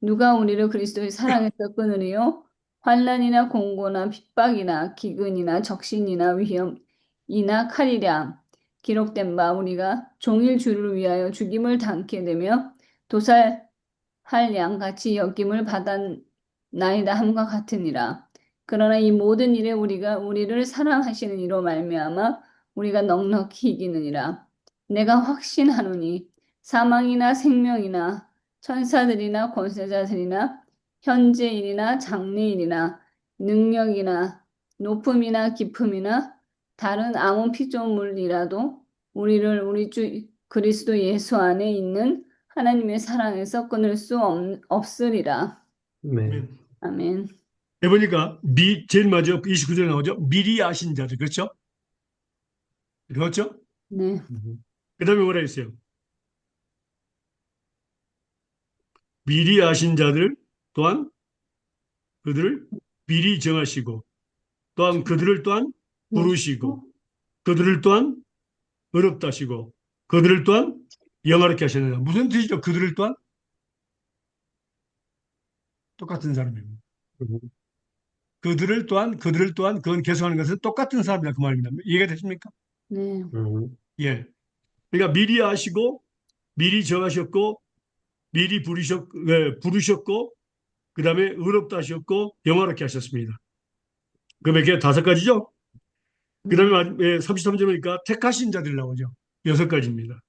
누가 우리를 그리스도의 사랑에서 끊으리요? 환난이나 공고나 핍박이나 기근이나 적신이나 위험이나 칼이랴. 기록된 바 우리가 종일 주를 위하여 죽임을 당케 되며 도살할 양같이 여김을 받았나이다 함과 같으니라. 그러나 이 모든 일에 우리가 우리를 사랑하시는 이로 말미암아 우리가 넉넉히 이기느니라. 내가 확신하노니 사망이나 생명이나 천사들이나 권세자들이나 현재일이나 장래일이나 능력이나 높음이나 깊음이나 다른 아무 피조물이라도 우리를 우리 주 그리스도 예수 안에 있는 하나님의 사랑에서 끊을 수 없으리라. 네. 아멘. 아멘. 해보니까 제일 마지막 29절에 나오죠. 미리 아신 자들. 그렇죠? 그렇죠? 네. 그 다음에 뭐라 했어요? 미리 아신 자들 또한 그들을 미리 정하시고 또한 그들을 또한 부르시고 그들을 또한 어렵다 하시고 그들을 또한 영화롭게 하셨느냐. 무슨 뜻이죠? 그들을 또한 똑같은 사람입니다. 그들을 또한 그건 계속하는 것은 똑같은 사람이다 그 말입니다. 이해가 되십니까? 네. 예. 그러니까 미리 아시고 미리 정하셨고 미리 부르셨고 그 다음에 의롭다 하셨고 영화롭게 하셨습니다. 그 몇 개? 다섯 가지죠? 그 다음에 33절 보니까 택하신 자들 나오죠. 여섯 가지입니다.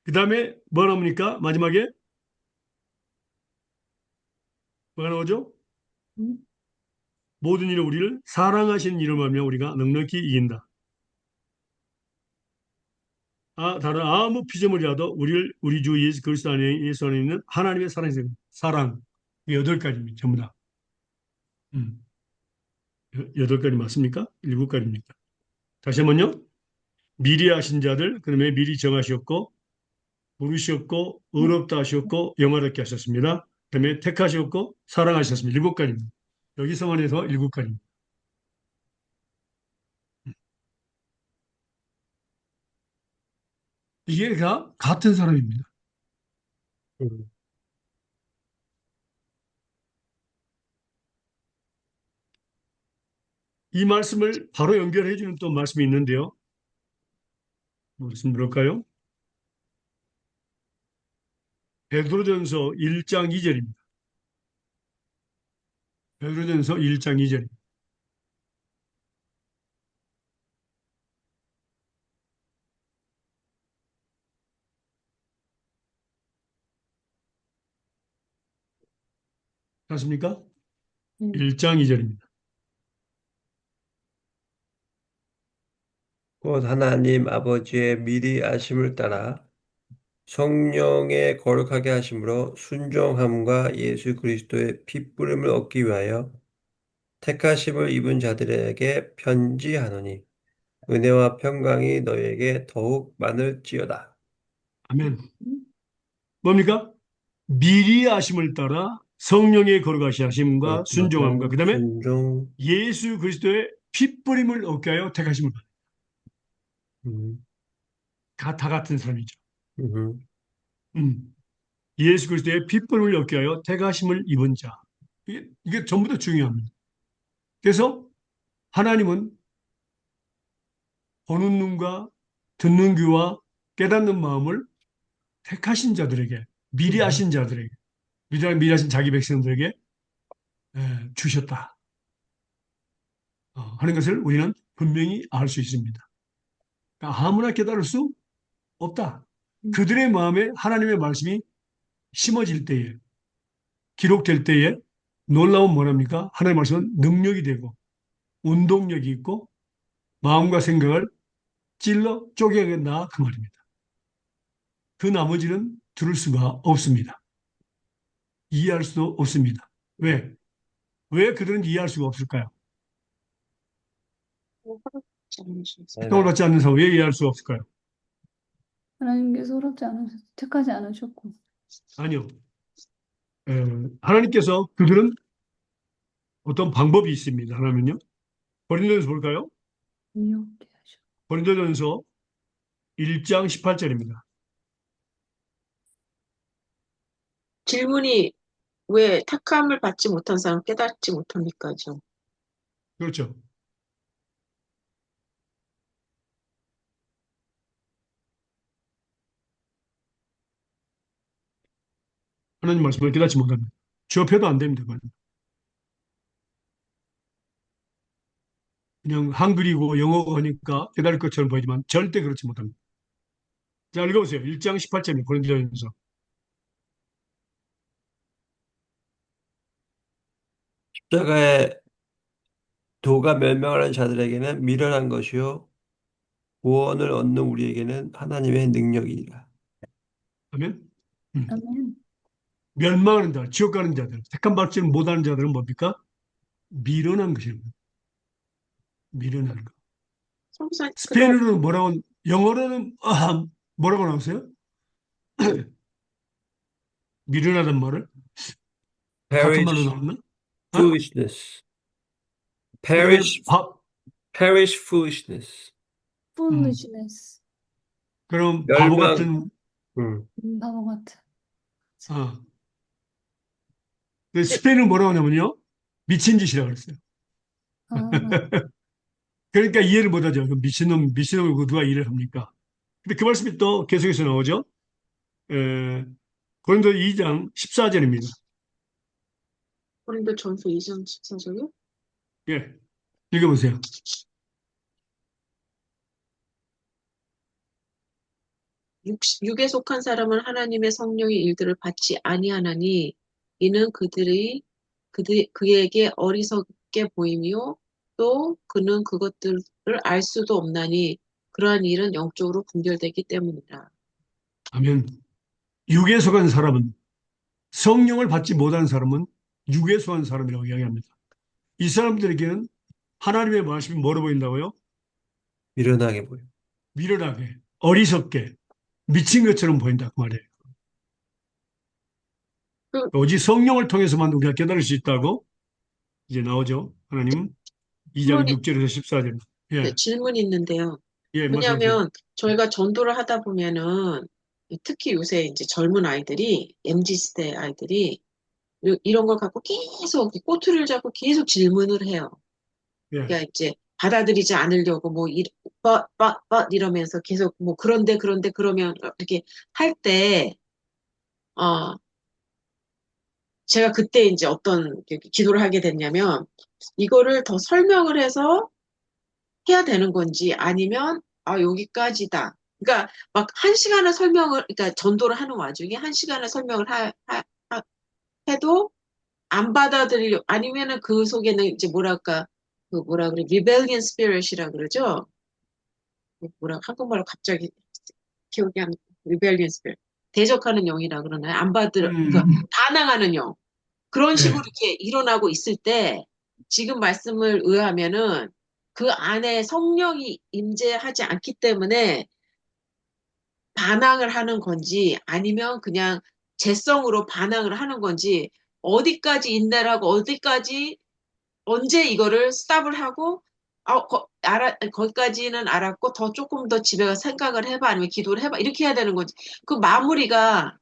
그 다음에 뭐 나옵니까? 마지막에 뭐가 나오죠? 모든 일을 우리를 사랑하시는 이름 하며 우리가 넉넉히 이긴다. 다른 아무 피조물이라도 우리 주 예수 그리스도 안에 예수 안에 있는 하나님의 사랑 이 여덟 가지입니다. 전부 다. 음. 여덟 가지 맞습니까? 일곱 가지입니까? 다시 한번요. 미리 하신 자들, 그다음에 미리 정하셨고 부르셨고 의롭다 하셨고 영화롭게 하셨습니다. 그다음에 택하셨고 사랑하셨습니다. 일곱 가지입니다. 여기 성안에서 일곱 가지입니다. 이게 다 같은 사람입니다. 이 말씀을 바로 연결해 주는 또 말씀이 있는데요. 무슨 그럴까요? 베드로전서 1장 2절입니다. 베드로전서 1장 2절. 맞습니까? 1장 2절입니다. 곧 하나님 아버지의 미리 아심을 따라 성령의 거룩하게 하심으로 순종함과 예수 그리스도의 핏부림을 얻기 위하여 택하심을 입은 자들에게 편지하노니 은혜와 평강이 너희에게 더욱 많을지어다. 아멘. 뭡니까? 미리 하심을 따라 성령의 거룩하신 하심과 순종함과 그 다음에 순종, 예수 그리스도의 핏부림을 얻게 하여 택하심을 받아. 음, 다 같은 사람이죠. 음, 음. 예수 그리스도의 핏부림을 얻게 하여 택하심을 입은 자. 이게 전부 다 중요합니다. 그래서 하나님은 보는 눈과 듣는 귀와 깨닫는 마음을 택하신 자들에게, 미리 하신 자들에게, 미리 하신 자기 백성들에게 주셨다 하는 것을 우리는 분명히 알 수 있습니다. 그러니까 아무나 깨달을 수 없다. 그들의 마음에 하나님의 말씀이 심어질 때에, 기록될 때에 놀라운 뭐랍니까? 하나님의 말씀은 능력이 되고 운동력이 있고 마음과 생각을 찔러 쪼개겠나 그 말입니다. 그 나머지는 들을 수가 없습니다. 이해할 수도 없습니다. 왜? 왜 그들은 이해할 수가 없을까요? 택함을 아멘. 받지 않는 사람 왜 이해할 수가 없을까요? 하나님께서 허락지 않으셨, 택하지 않으셨고, 아니요. 하나님께서 그들은 어떤 방법이 있습니다. 하나면요. 고린도전서 볼까요? 미혹게 하셨고. 고린도전서 1장 18절입니다. 질문이 왜 택함을 받지 못한 사람 깨닫지 못합니까죠? 그렇죠. 하나님 말씀을 깨닫지 못합니다. 주업해도 안 됩니다. 그건. 그냥 한글이고 영어고 하니까 깨달을 것처럼 보이지만 절대 그렇지 못합니다. 자, 읽어보세요. 1장 18절입니다. 고린도전서. 십자가의 도가 멸망하는 자들에게는 미련한 것이요 구원을 얻는 우리에게는 하나님의 능력이니라. 아멘. 음. 아멘. 멸망하는 자, 지옥 가는 자들, 택함 받지 못하는 자들은 뭡니까? 미련한 것입니다. 미련한 것. 성사, 그럼, 스페인어로는 영어로는 뭐라고 나오세요? 미련하단 말을 같은 말로 Perish 나왔나? 어? foolishness. 그다음에 Perish, perish foolishness. 음, foolishness. 그럼 바보 멸망, 같은 음, 바보 같은. 어. 스페인은 뭐라고 하냐면요, 미친 짓이라고 그랬어요. 아, 맞- 그러니까 이해를 못하죠. 그 미친놈을 누가 이해를 합니까? 근데 그 말씀이 또 계속해서 나오죠. 에, 고린도 2장 14절입니다. 고린도 전서 2장 14절이요? 예, 읽어보세요. 육에 속한 사람은 하나님의 성령의 일들을 받지 아니하나니 이는 그에게 어리석게 보이며 또 그는 그것들을 알 수도 없나니 그러한 일은 영적으로 분별되기 때문이라. 하면 육에 속한 사람은, 성령을 받지 못한 사람은 육에 속한 사람이라고 이야기합니다. 이 사람들에게는 하나님의 말씀이 뭐로 보인다고요? 미련하게 보여. 미련하게, 어리석게, 미친 것처럼 보인다 그 말이에요. 그 오직 성령을 통해서만 우리가 깨달을 수 있다고 이제 나오죠. 하나님 2장 질문이, 6절에서 14절. 네, 예, 질문이 있는데요. 예, 말씀하세요. 왜냐하면 저희가 전도를 하다 보면은 특히 요새 이제 젊은 아이들이 MZ 세대 아이들이 이런 걸 갖고 계속 꼬투리를 잡고 계속 질문을 해요. 예, 그러니까 이제 받아들이지 않으려고 뭐 이러면서 계속 뭐 그런데 그러면 이렇게 할 때, 어, 제가 그때 이제 어떤 기도를 하게 됐냐면 이거를 더 설명을 해서 해야 되는 건지 아니면 여기까지다. 그러니까 막 한 시간을 설명을, 그러니까 전도를 하는 와중에 한 시간을 설명을 해도 안 받아들이려, 아니면은 그 속에는 이제 뭐랄까, 그 뭐라 그래, rebellion spirit이라 그러죠. 뭐라 한국말로 갑자기 기억이 안 rebellious spirit. 대적하는 영이라 그러나요? 안 받으러 그러니까 음, 반항하는 영. 그런 식으로 예, 이렇게 일어나고 있을 때 지금 말씀을 의하면은 그 안에 성령이 임재하지 않기 때문에 반항을 하는 건지 아니면 그냥 재성으로 반항을 하는 건지 어디까지 인내를 하고 어디까지 언제 이거를 스탑을 하고 거기까지는 알았고 더 조금 더 집에 가서 생각을 해봐 아니면 기도를 해봐 이렇게 해야 되는 건지 그 마무리가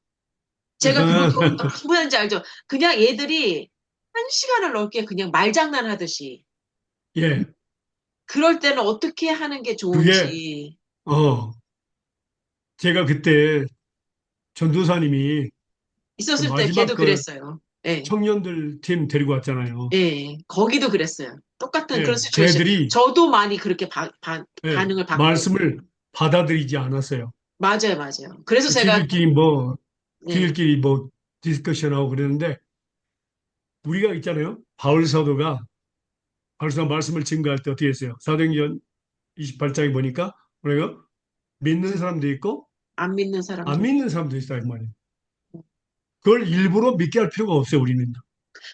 제가 그것도 무슨 말인지 알죠? 그냥 얘들이 한 시간을 넘게 그냥 말장난 하듯이 예, 그럴 때는 어떻게 하는 게 그게, 좋은지 어, 제가 그때 전도사님이 그 있었을 때 마지막 걔도 그 그랬어요. 예, 청년들 팀 데리고 왔잖아요. 예, 거기도 그랬어요. 똑같은 그런 예, 시츄에이션. 걔들이, 저도 많이 그렇게 예, 반응을 받고 말씀을 받아들이지 않았어요. 맞아요, 맞아요. 그래서 제가 예, 지들끼리 뭐, 디스커션하고 그러는데, 우리가 있잖아요. 바울 사도 말씀을 증거할 때 어떻게 했어요? 사도행전 28장에 보니까, 우리가 믿는 사람도 있고, 안 믿는 안 사람들. 믿는 사람도 있다, 이 말이에요. 그걸 일부러 믿게 할 필요가 없어요, 우리는.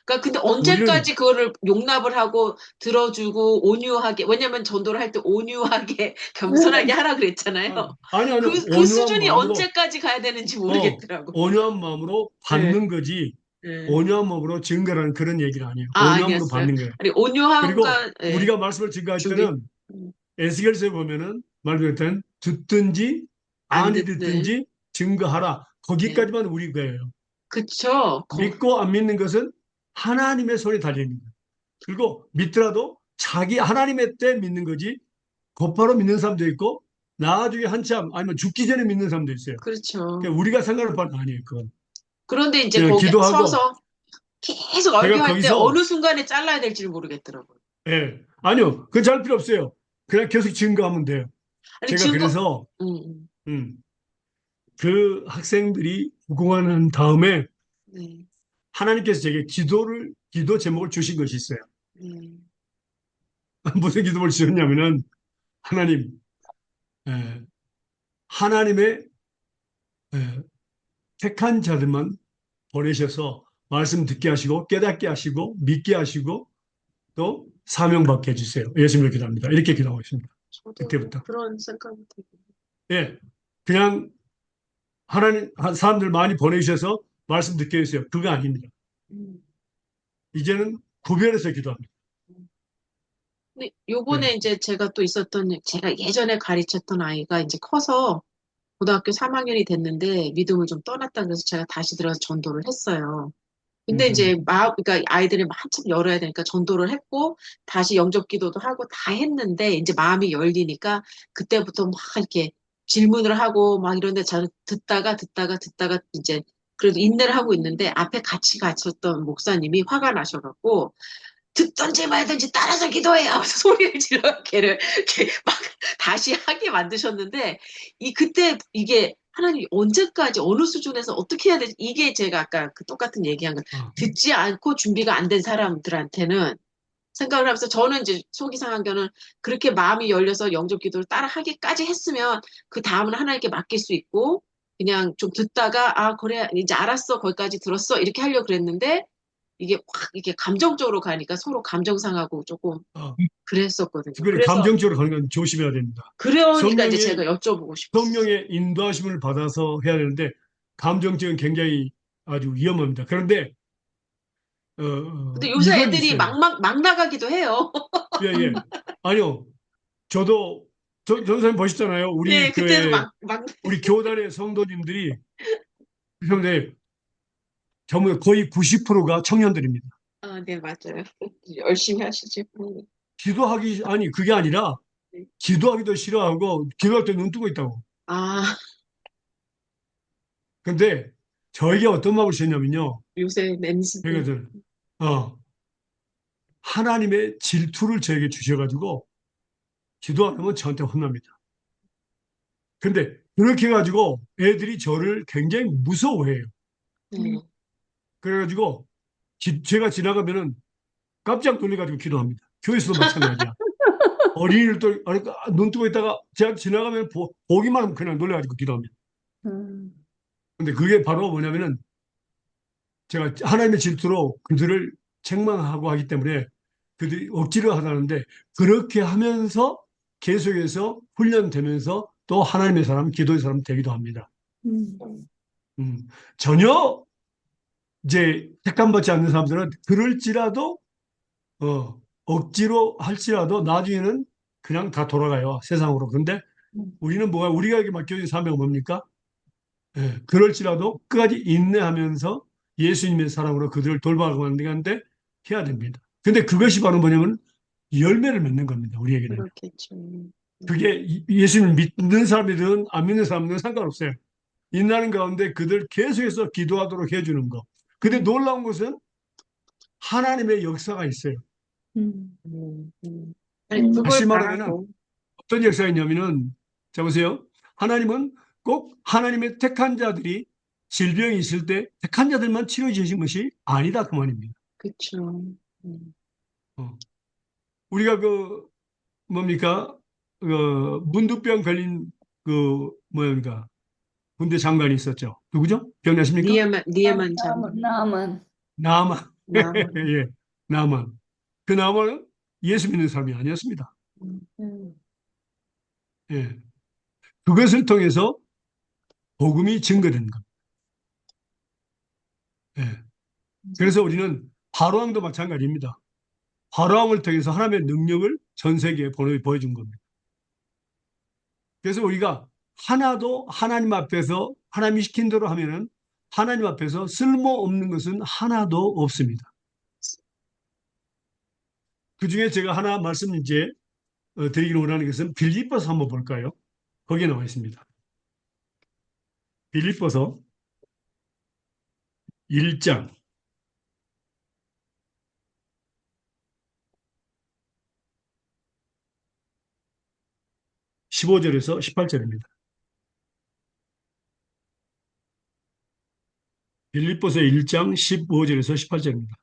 그러니까 근데 우리는, 언제까지 그거를 용납을 하고 들어주고 온유하게 왜냐면 전도를 할 때 온유하게 겸손하게 하라 그랬잖아요. 아니요, 그 수준이 언제까지 가야 되는지 어, 모르겠더라고. 온유한 마음으로 예, 받는 거지, 예. 온유한 마음으로 증거라는 그런 얘기는 아니에요. 온유함으로 아니었어요. 받는 거예요. 아니 그리고 온유함과 예, 우리가 말씀을 증거할 준비 때는 음, 에스겔서에 보면은 말할 때는 듣든지 안 아니 듣는 듣든지 증거하라. 예. 거기까지만 우리 거예요. 그쵸. 믿고 안 믿는 것은 하나님의 손에 달려있는 거예요. 그리고 믿더라도 자기 하나님의 때 믿는 거지 곧바로 믿는 사람도 있고 나중에 한참 아니면 죽기 전에 믿는 사람도 있어요. 그렇죠. 그러니까 우리가 생각할 바는 아니에요. 그건. 그런데 이제 그냥 거기 기도하고 서서 계속 제가 얼교할 때 거기서 어느 순간에 잘라야 될지를 모르겠더라고요. 예, 아니요. 그건 잘 필요 없어요. 그냥 계속 증거하면 돼요. 아니 제가 증거 그래서 음, 음, 음, 그 학생들이 부공하는 다음에 네, 하나님께서 제게 기도 제목을 주신 것이 있어요. 네, 무슨 기도를 주셨냐면은 하나님, 에, 하나님의 에, 택한 자들만 보내셔서 말씀 듣게 하시고 깨닫게 하시고 믿게 하시고 또 사명받게 해주세요. 예수님을 기도합니다. 이렇게 기도하고 있습니다. 저도 그때부터. 그런 생각이 들고. 예, 그냥 사람들 많이 보내주셔서 말씀 듣게 해주세요. 그거 아닙니다. 음. 이제는 구별해서 기도합니다. 근데 요번에 예. 이제 제가 또 제가 예전에 가르쳤던 아이가 이제 커서 고등학교 3학년이 됐는데 믿음을 좀 떠났다 그래서 제가 다시 들어서 전도를 했어요. 근데 이제 음, 그러니까 아이들이 한참 열어야 되니까 전도를 했고 다시 영접 기도도 하고 다 했는데 이제 마음이 열리니까 그때부터 막 이렇게 질문을 하고 막 이런데 저는 듣다가 이제 그래도 인내를 하고 있는데 앞에 같이 가르쳤던 목사님이 화가 나셔갖고 듣든지 말든지 따라서 기도해요. 하면서 소리를 질러 걔를 이렇게 막 다시 하게 만드셨는데 그때 이게 하나님 언제까지 어느 수준에서 어떻게 해야 되지? 이게 제가 아까 그 똑같은 얘기한 거 아, 듣지 않고 준비가 안 된 사람들한테는 생각을 하면서 저는 이제 속이 상한 거는 그렇게 마음이 열려서 영접 기도를 따라 하기까지 했으면 그 다음은 하나님께 맡길 수 있고 그냥 좀 듣다가 그래 이제 알았어 거기까지 들었어 이렇게 하려고 그랬는데 이게 확 이게 감정적으로 가니까 서로 감정 상하고 조금 아, 그랬었거든요. 특별히 감정적으로 가는 건 조심해야 됩니다. 그러니까 이제 제가 성령의, 여쭤보고 싶었어요. 성령의 인도하심을 받아서 해야 되는데, 감정적은 굉장히 아주 위험합니다. 그런데, 근데 요새 이건 애들이 있어요. 막 나가기도 해요. 예, 예. 아니요. 저도, 전사님 보셨잖아요. 우리 예, 그때도 교회, 막, 우리 교단의 성도님들이, 그런데 전부 거의 90%가 청년들입니다. 네, 맞아요. 열심히 하시죠. 아니, 그게 아니라, 네. 기도하기도 싫어하고, 기도할 때 눈 뜨고 있다고. 아, 근데, 저에게 어떤 마음을 주셨냐면요. 요새 멘붕. 그러거든. 어, 하나님의 질투를 저에게 주셔가지고, 기도 안 하면 저한테 혼납니다. 근데, 그렇게 해가지고, 애들이 저를 굉장히 무서워해요. 네. 그래가지고, 제가 지나가면은 깜짝 놀래가지고 기도합니다. 교회에서도 마찬가지야. 어린이를 또 눈 뜨고 있다가 제가 지나가면 보기만 하면 그냥 놀래가지고 기도합니다. 음, 근데 그게 바로 뭐냐면은 제가 하나님의 질투로 그들을 책망하고 하기 때문에 그들이 억지로 하다는데 그렇게 하면서 계속해서 훈련되면서 또 하나님의 사람, 기도의 사람 되기도 합니다. 음, 전혀 이제 택함받지 않는 사람들은 그럴지라도 억지로 할지라도 나중에는 그냥 다 돌아가요. 세상으로. 근데 우리는 뭐가 우리가 이렇게 맡겨진 사명은 뭡니까? 예, 그럴지라도 끝까지 인내하면서 예수님의 사랑으로 그들을 돌봐가는 데 해야 됩니다. 근데 그것이 바로 뭐냐면 열매를 맺는 겁니다. 우리에게는. 그렇겠죠. 그게 예수님을 믿는 사람이든 안 믿는 사람들은 상관없어요. 인하는 가운데 그들 계속해서 기도하도록 해주는 거. 근데 놀라운 것은 하나님의 역사가 있어요. 음, 아니, 다시 그걸 말하면은 바라고, 어떤 역사가 있냐면은 자 보세요. 하나님은 꼭 하나님의 택한 자들이 질병이 있을 때 택한 자들만 치료해 주신 것이 아니다 그 말입니다. 그쵸. 어. 우리가 그 뭡니까 그 문두병 걸린 그 뭐입니까 군대 장관이 있었죠. 누구죠? 기억나십니까? 니에만 장군, 나만. 나만. 나만. 예, 나만. 그 나만은 예수 믿는 사람이 아니었습니다. 음, 음, 예. 그것을 통해서 복음이 증거된 겁니다. 예. 그래서 우리는 바로왕도 마찬가지입니다. 바로왕을 통해서 하나님의 능력을 전 세계에 보여준 겁니다. 그래서 우리가 하나도 하나님 앞에서 하나님이 시킨 대로 하면은 하나님 앞에서 쓸모없는 것은 하나도 없습니다. 그 중에 제가 하나 말씀 이제 드리기를 원하는 것은 빌립보서 한번 볼까요? 거기에 나와 있습니다. 빌립보서 1장 15절에서 18절입니다. 빌립보서 1장 15절에서 18절입니다.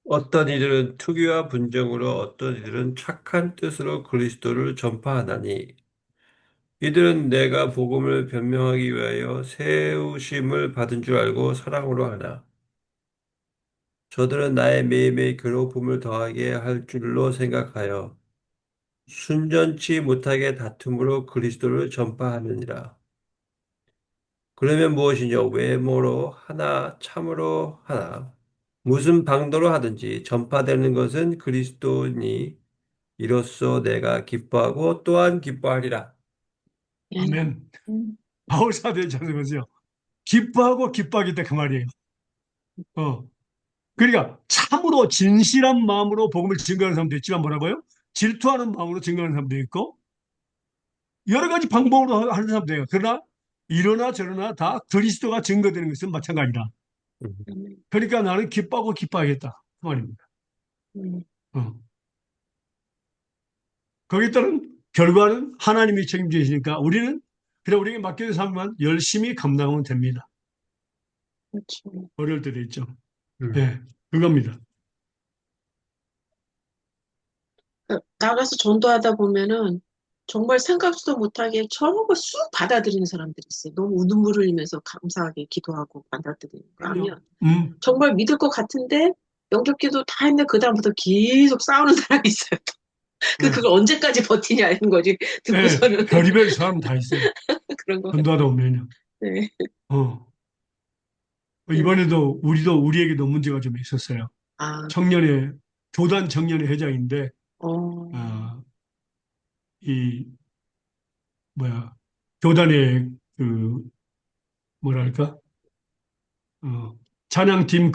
어떤 이들은 투기와 분정으로 어떤 이들은 착한 뜻으로 그리스도를 전파하나니 이들은 내가 복음을 변명하기 위하여 세우심을 받은 줄 알고 사랑으로 하나 저들은 나의 매일매일 괴로움을 더하게 할 줄로 생각하여 순전치 못하게 다툼으로 그리스도를 전파하느니라. 그러면 무엇이냐? 외모로 하나, 참으로 하나, 무슨 방도로 하든지 전파되는 것은 그리스도니 이로써 내가 기뻐하고 또한 기뻐하리라. 아멘. 음, 바울 사도의 자성하세요. 기뻐하고 기뻐하겠다 그 말이에요. 어. 그러니까 참으로 진실한 마음으로 복음을 증거하는 사람도 있지만 뭐라고요? 질투하는 마음으로 증거하는 사람도 있고 여러 가지 방법으로 하는 사람도 있어요. 그러나 이러나 저러나 다 그리스도가 증거되는 것은 마찬가지다. 음. 그러니까 나는 기뻐하고 기뻐하겠다 그 말입니다. 어. 거기에 따른 결과는 하나님이 책임져 주시니까 우리는 그냥 우리에게 맡겨진 삶만 열심히 감당하면 됩니다. 그렇죠. 어려울 때도 있죠. 음. 예, 그겁니다. 나가서 전도하다 보면은 정말 생각지도 못하게 저거 쑥 받아들이는 사람들이 있어요. 너무 눈물 흘리면서 감사하게 기도하고 받아들이는 거. 그럼요. 아니면 음, 정말 믿을 것 같은데 영접기도 다 했는데 그다음부터 계속 싸우는 사람이 있어요. 예, 그걸 언제까지 버티냐 이런 거지. 예, 듣고서는 별의별 사람 다 있어요. 그런 거 같아요. 전도하다 보면요. 네. 어. 네. 이번에도 우리에게도 문제가 좀 있었어요. 아, 청년회, 교단 청년회 회장인데, 어, 아, 이, 뭐야, 교단의 그, 뭐랄까, 찬양팀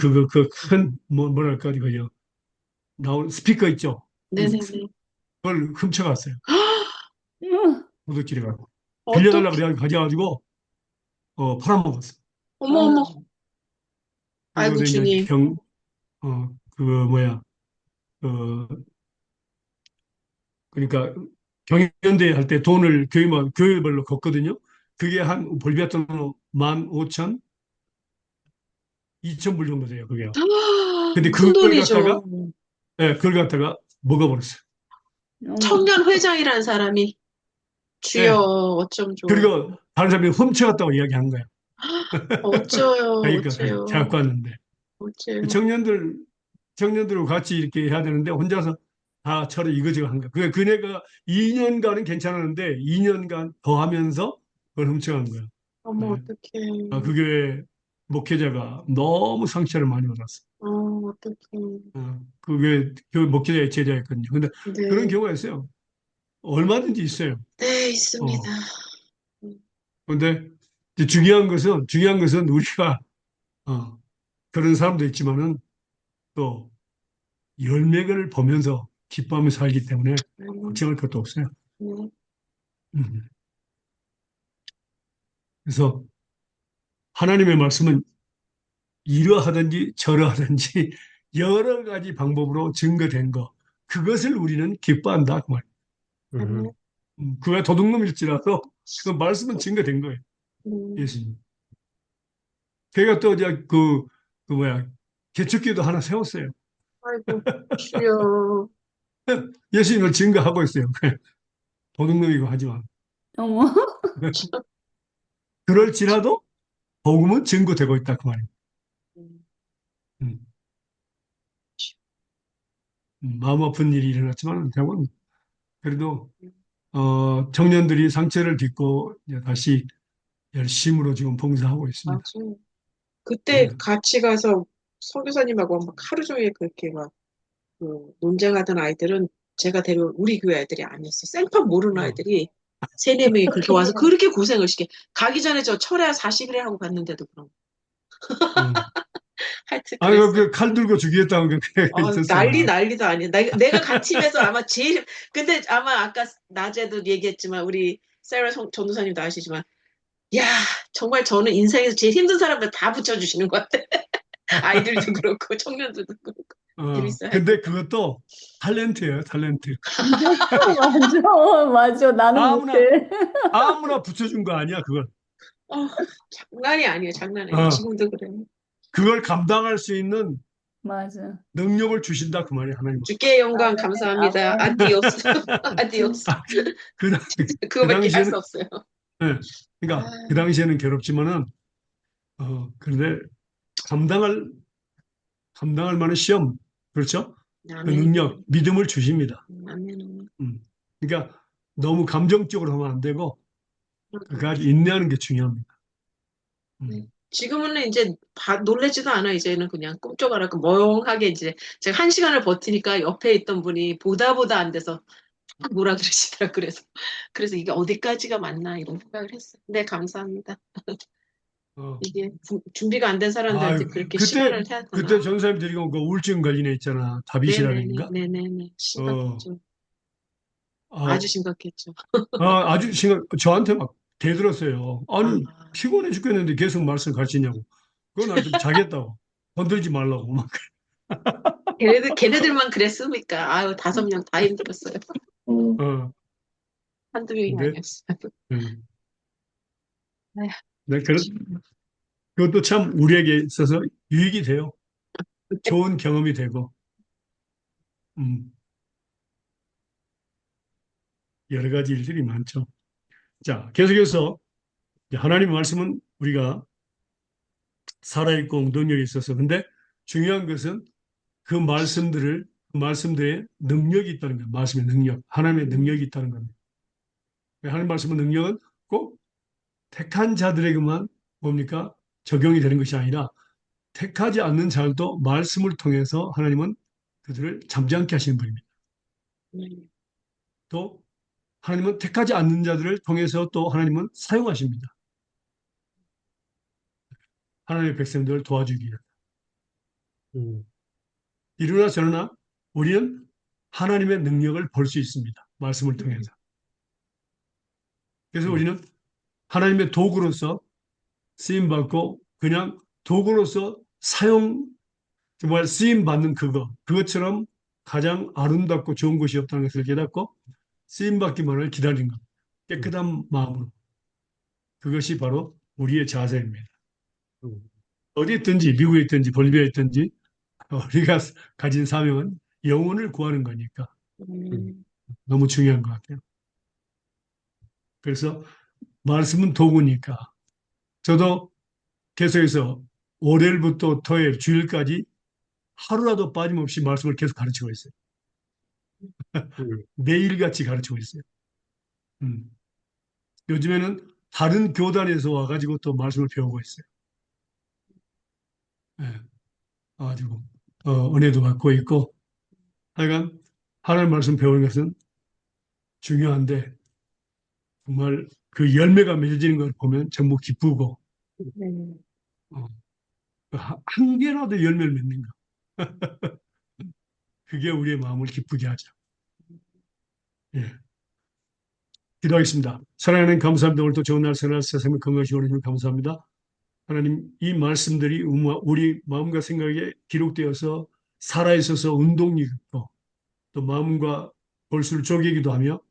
뭐랄까, 이거요. 나온 스피커 있죠? 네네네. 그걸 훔쳐갔어요. 음, 도둑질해 가지고. 빌려달라 어떻게, 그래가지고 가져가지고, 팔아먹었어. 어머, 아, 어머, 아이고, 그리고 이제 주님. 뭐야, 어, 그러니까 경연대회 할 때 돈을 교회별로 걷거든요. 그게 한 볼비아 돈으로 15,000, 2,000불 정도 돼요. 그게요. 근데 큰 그걸 갖다가 돈이죠. 예, 그걸 갖다가 먹어버렸어요. 어머, 청년 회장이라는 사람이 주여 예, 어쩜 좋아. 그리고 다른 사람이 훔쳐갔다고 이야기한 거예요. 어쩌요, 자기가 어째요, 갖고 왔는데. 어째요. 청년들과 같이 이렇게 해야 되는데 혼자서 다 처리 이거저거 한 거야. 그네가 2년간은 괜찮았는데 2년간 더 하면서 그걸 훔쳐간 거야. 어머, 네. 어떡해. 그게 목회자가 너무 상처를 많이 받았어. 어떡해. 그게 그 목회자의 제자였거든요. 근데 그런 네, 경우가 있어요. 얼마든지 있어요. 네, 있습니다. 어. 근데 이제 중요한 것은 우리가 어, 그런 사람도 있지만은 또 열매를 보면서 기뻐하며 살기 때문에 음, 걱정할 것도 없어요. 네, 음. 그래서 하나님의 말씀은 이러하든지 저러하든지 여러 가지 방법으로 증거된 거, 그것을 우리는 기뻐한다. 그 말이에요. 아멘. 그가 도둑놈일지라도 그 말씀은 증거된 거예요. 음, 예수님. 걔가 또 이제 그 뭐야, 개척기도 하나 세웠어요. 아이고, 주여. 예수님을 증거하고 있어요. 도둑놈이고 하지만. 어머, 그럴지라도 복음은 증거되고 있다. 그 말이에요. 음, 음, 마음 아픈 일이 일어났지만 대부분 그래도 청년들이 상처를 딛고 이제 다시 열심으로 지금 봉사하고 있습니다. 맞아요. 그때 음, 같이 가서 선교사님하고 막 하루 종일 그렇게 막 그 논쟁하던 아이들은 제가 데려온 우리 교회 아이들이 아니었어. 생판 모르는 어, 아이들이 세네 명이 그렇게 와서 그렇게 고생을 시켜. 가기 전에 저 철야 40일에 하고 갔는데도 그럼. 음. 하여튼 아유, 그랬어요. 그칼 들고 죽이겠다는 게 있었어요. 난리 난리도 아니야. 내가 간 팀에서 아마 제일 근데 아마 아까 낮에도 얘기했지만 우리 세라 전도사님도 아시지만 야 정말 저는 인생에서 제일 힘든 사람들 다 붙여주시는 것 같아. 아이들도 그렇고 청년들도 그렇고 재밌어요. 근데 하여튼. 그것도 탤런트예요, 탤런트. 맞아, 맞아. 나는 아무나, 못해. 아무나 붙여준 거 아니야, 그걸. 어, 장난이 아니에요. 장난 아니에요. 어, 지금도 그래요. 그걸 감당할 수 있는 맞아. 능력을 주신다, 그 말이야, 하나님은. 주께 영광 아멘, 감사합니다. 아멘. 아디오스. 아디오스. 아, 그, 당- 그 그거밖에 할 수 당시에는, 없어요. 예, 아, 그러니까 그 당시에는 괴롭지만은, 그런데 감당할, 감당할 만한 시험, 그렇죠? 그 아멘. 능력, 믿음을 주십니다. 아멘. 음. 그러니까 너무 감정적으로 하면 안 되고, 그러게요. 그까지 인내하는 게 중요합니다. 네. 음. 지금은 이제 놀래지도 않아. 이제는 그냥 꿈쩍알았고 멍하게 이제 제가 1시간을 버티니까 옆에 있던 분이 보다 안 돼서 딱 뭐라 그러시더라. 그래서 이게 어디까지가 맞나 이런 생각을 했어요. 네, 감사합니다. 어. 이게 준비가 안 된 아, 사람들한테 그렇게 그때, 시간을 해야 그때 되나? 전사님 드리고 그 우울증 걸린 애 있잖아. 다빗이라는 네네네, 애인가? 네네네. 어, 심각했죠. 아주 아, 심각했죠. 아주 저한테 막 대들었어요. 아, 아니, 피곤해 죽겠는데 계속 말씀 가르치냐고. 그건 나한테 자겠다고. 건들지 말라고. 막. 걔네들만 그랬습니까? 아유, 5명 다 힘들었어요. 어, 한두 명이 근데, 아니었어요. 음. 아휴, 네, 그것도 참 우리에게 있어서 유익이 돼요. 좋은 경험이 되고, 음, 여러 가지 일들이 많죠. 자, 계속해서 이제 하나님의 말씀은 우리가 살아있고 능력이 있어서, 근데 중요한 것은 그 말씀들에 능력이 있다는 거예요. 말씀의 능력, 하나님의 능력이 있다는 겁니다. 하나님 말씀의 능력은 꼭 택한 자들에게만 뭡니까? 적용이 되는 것이 아니라 택하지 않는 자들도 말씀을 통해서 하나님은 그들을 잠잠케 하시는 분입니다. 음, 또 하나님은 택하지 않는 자들을 통해서 또 하나님은 사용하십니다. 하나님의 백성들을 도와주기 위해. 음. 이러나 저러나 우리는 하나님의 능력을 볼 수 있습니다. 말씀을 통해서. 그래서 우리는 하나님의 도구로서 쓰임받고 그냥 도구로서 정말 쓰임받는 그것처럼 가장 아름답고 좋은 것이 없다는 것을 깨닫고 쓰임받기만을 기다린 것. 깨끗한 마음으로. 그것이 바로 우리의 자세입니다. 어디 있든지, 미국에 있든지, 볼리비아에 있든지, 우리가 가진 사명은 영혼을 구하는 거니까 음, 너무 중요한 것 같아요. 그래서 말씀은 도구니까 저도 계속해서 월요일부터 토요일, 주일까지 하루라도 빠짐없이 말씀을 계속 가르치고 있어요. 음, 매일같이 가르치고 있어요. 음. 요즘에는 다른 교단에서 와가지고 또 말씀을 배우고 있어요. 예, 와가지고 은혜도 받고 있고 하여간 하나님 말씀 배우는 것은 중요한데 정말 그 열매가 맺어지는 걸 보면 전부 기쁘고 네. 어, 한 개라도 열매를 맺는 거 그게 우리의 마음을 기쁘게 하죠. 예, 기도하겠습니다. 사랑하는 감사합니다. 오늘도 좋은 날 새날 세상을 건강하시 오늘 감사합니다. 하나님 이 말씀들이 우리 마음과 생각에 기록되어서 살아있어서 운동이 있고 또 마음과 볼수를 쪼개기도 하며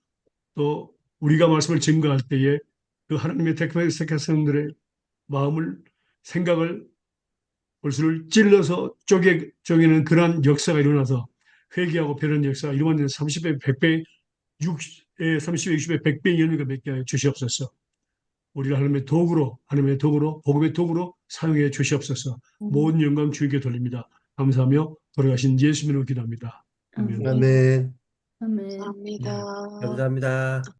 또 우리가 말씀을 증거할 때에 그 하나님의 택한 사람들의 마음을 생각을 볼수를 찔러서 쪼개는 그러한 역사가 일어나서 회개하고 변한 역사가 이루어지는 30배, 100배, 30배, 60배, 100배 연유가 맺게 하여 주시옵소서. 우리가 하나님의 도구로, 복음의 도구로 사용해 주시옵소서. 모든 영광 주에게 돌립니다. 감사하며 돌아가신 예수님으로 기도합니다. 아멘. 아멘. 아멘. 아멘. 감사합니다. 예. 감사합니다.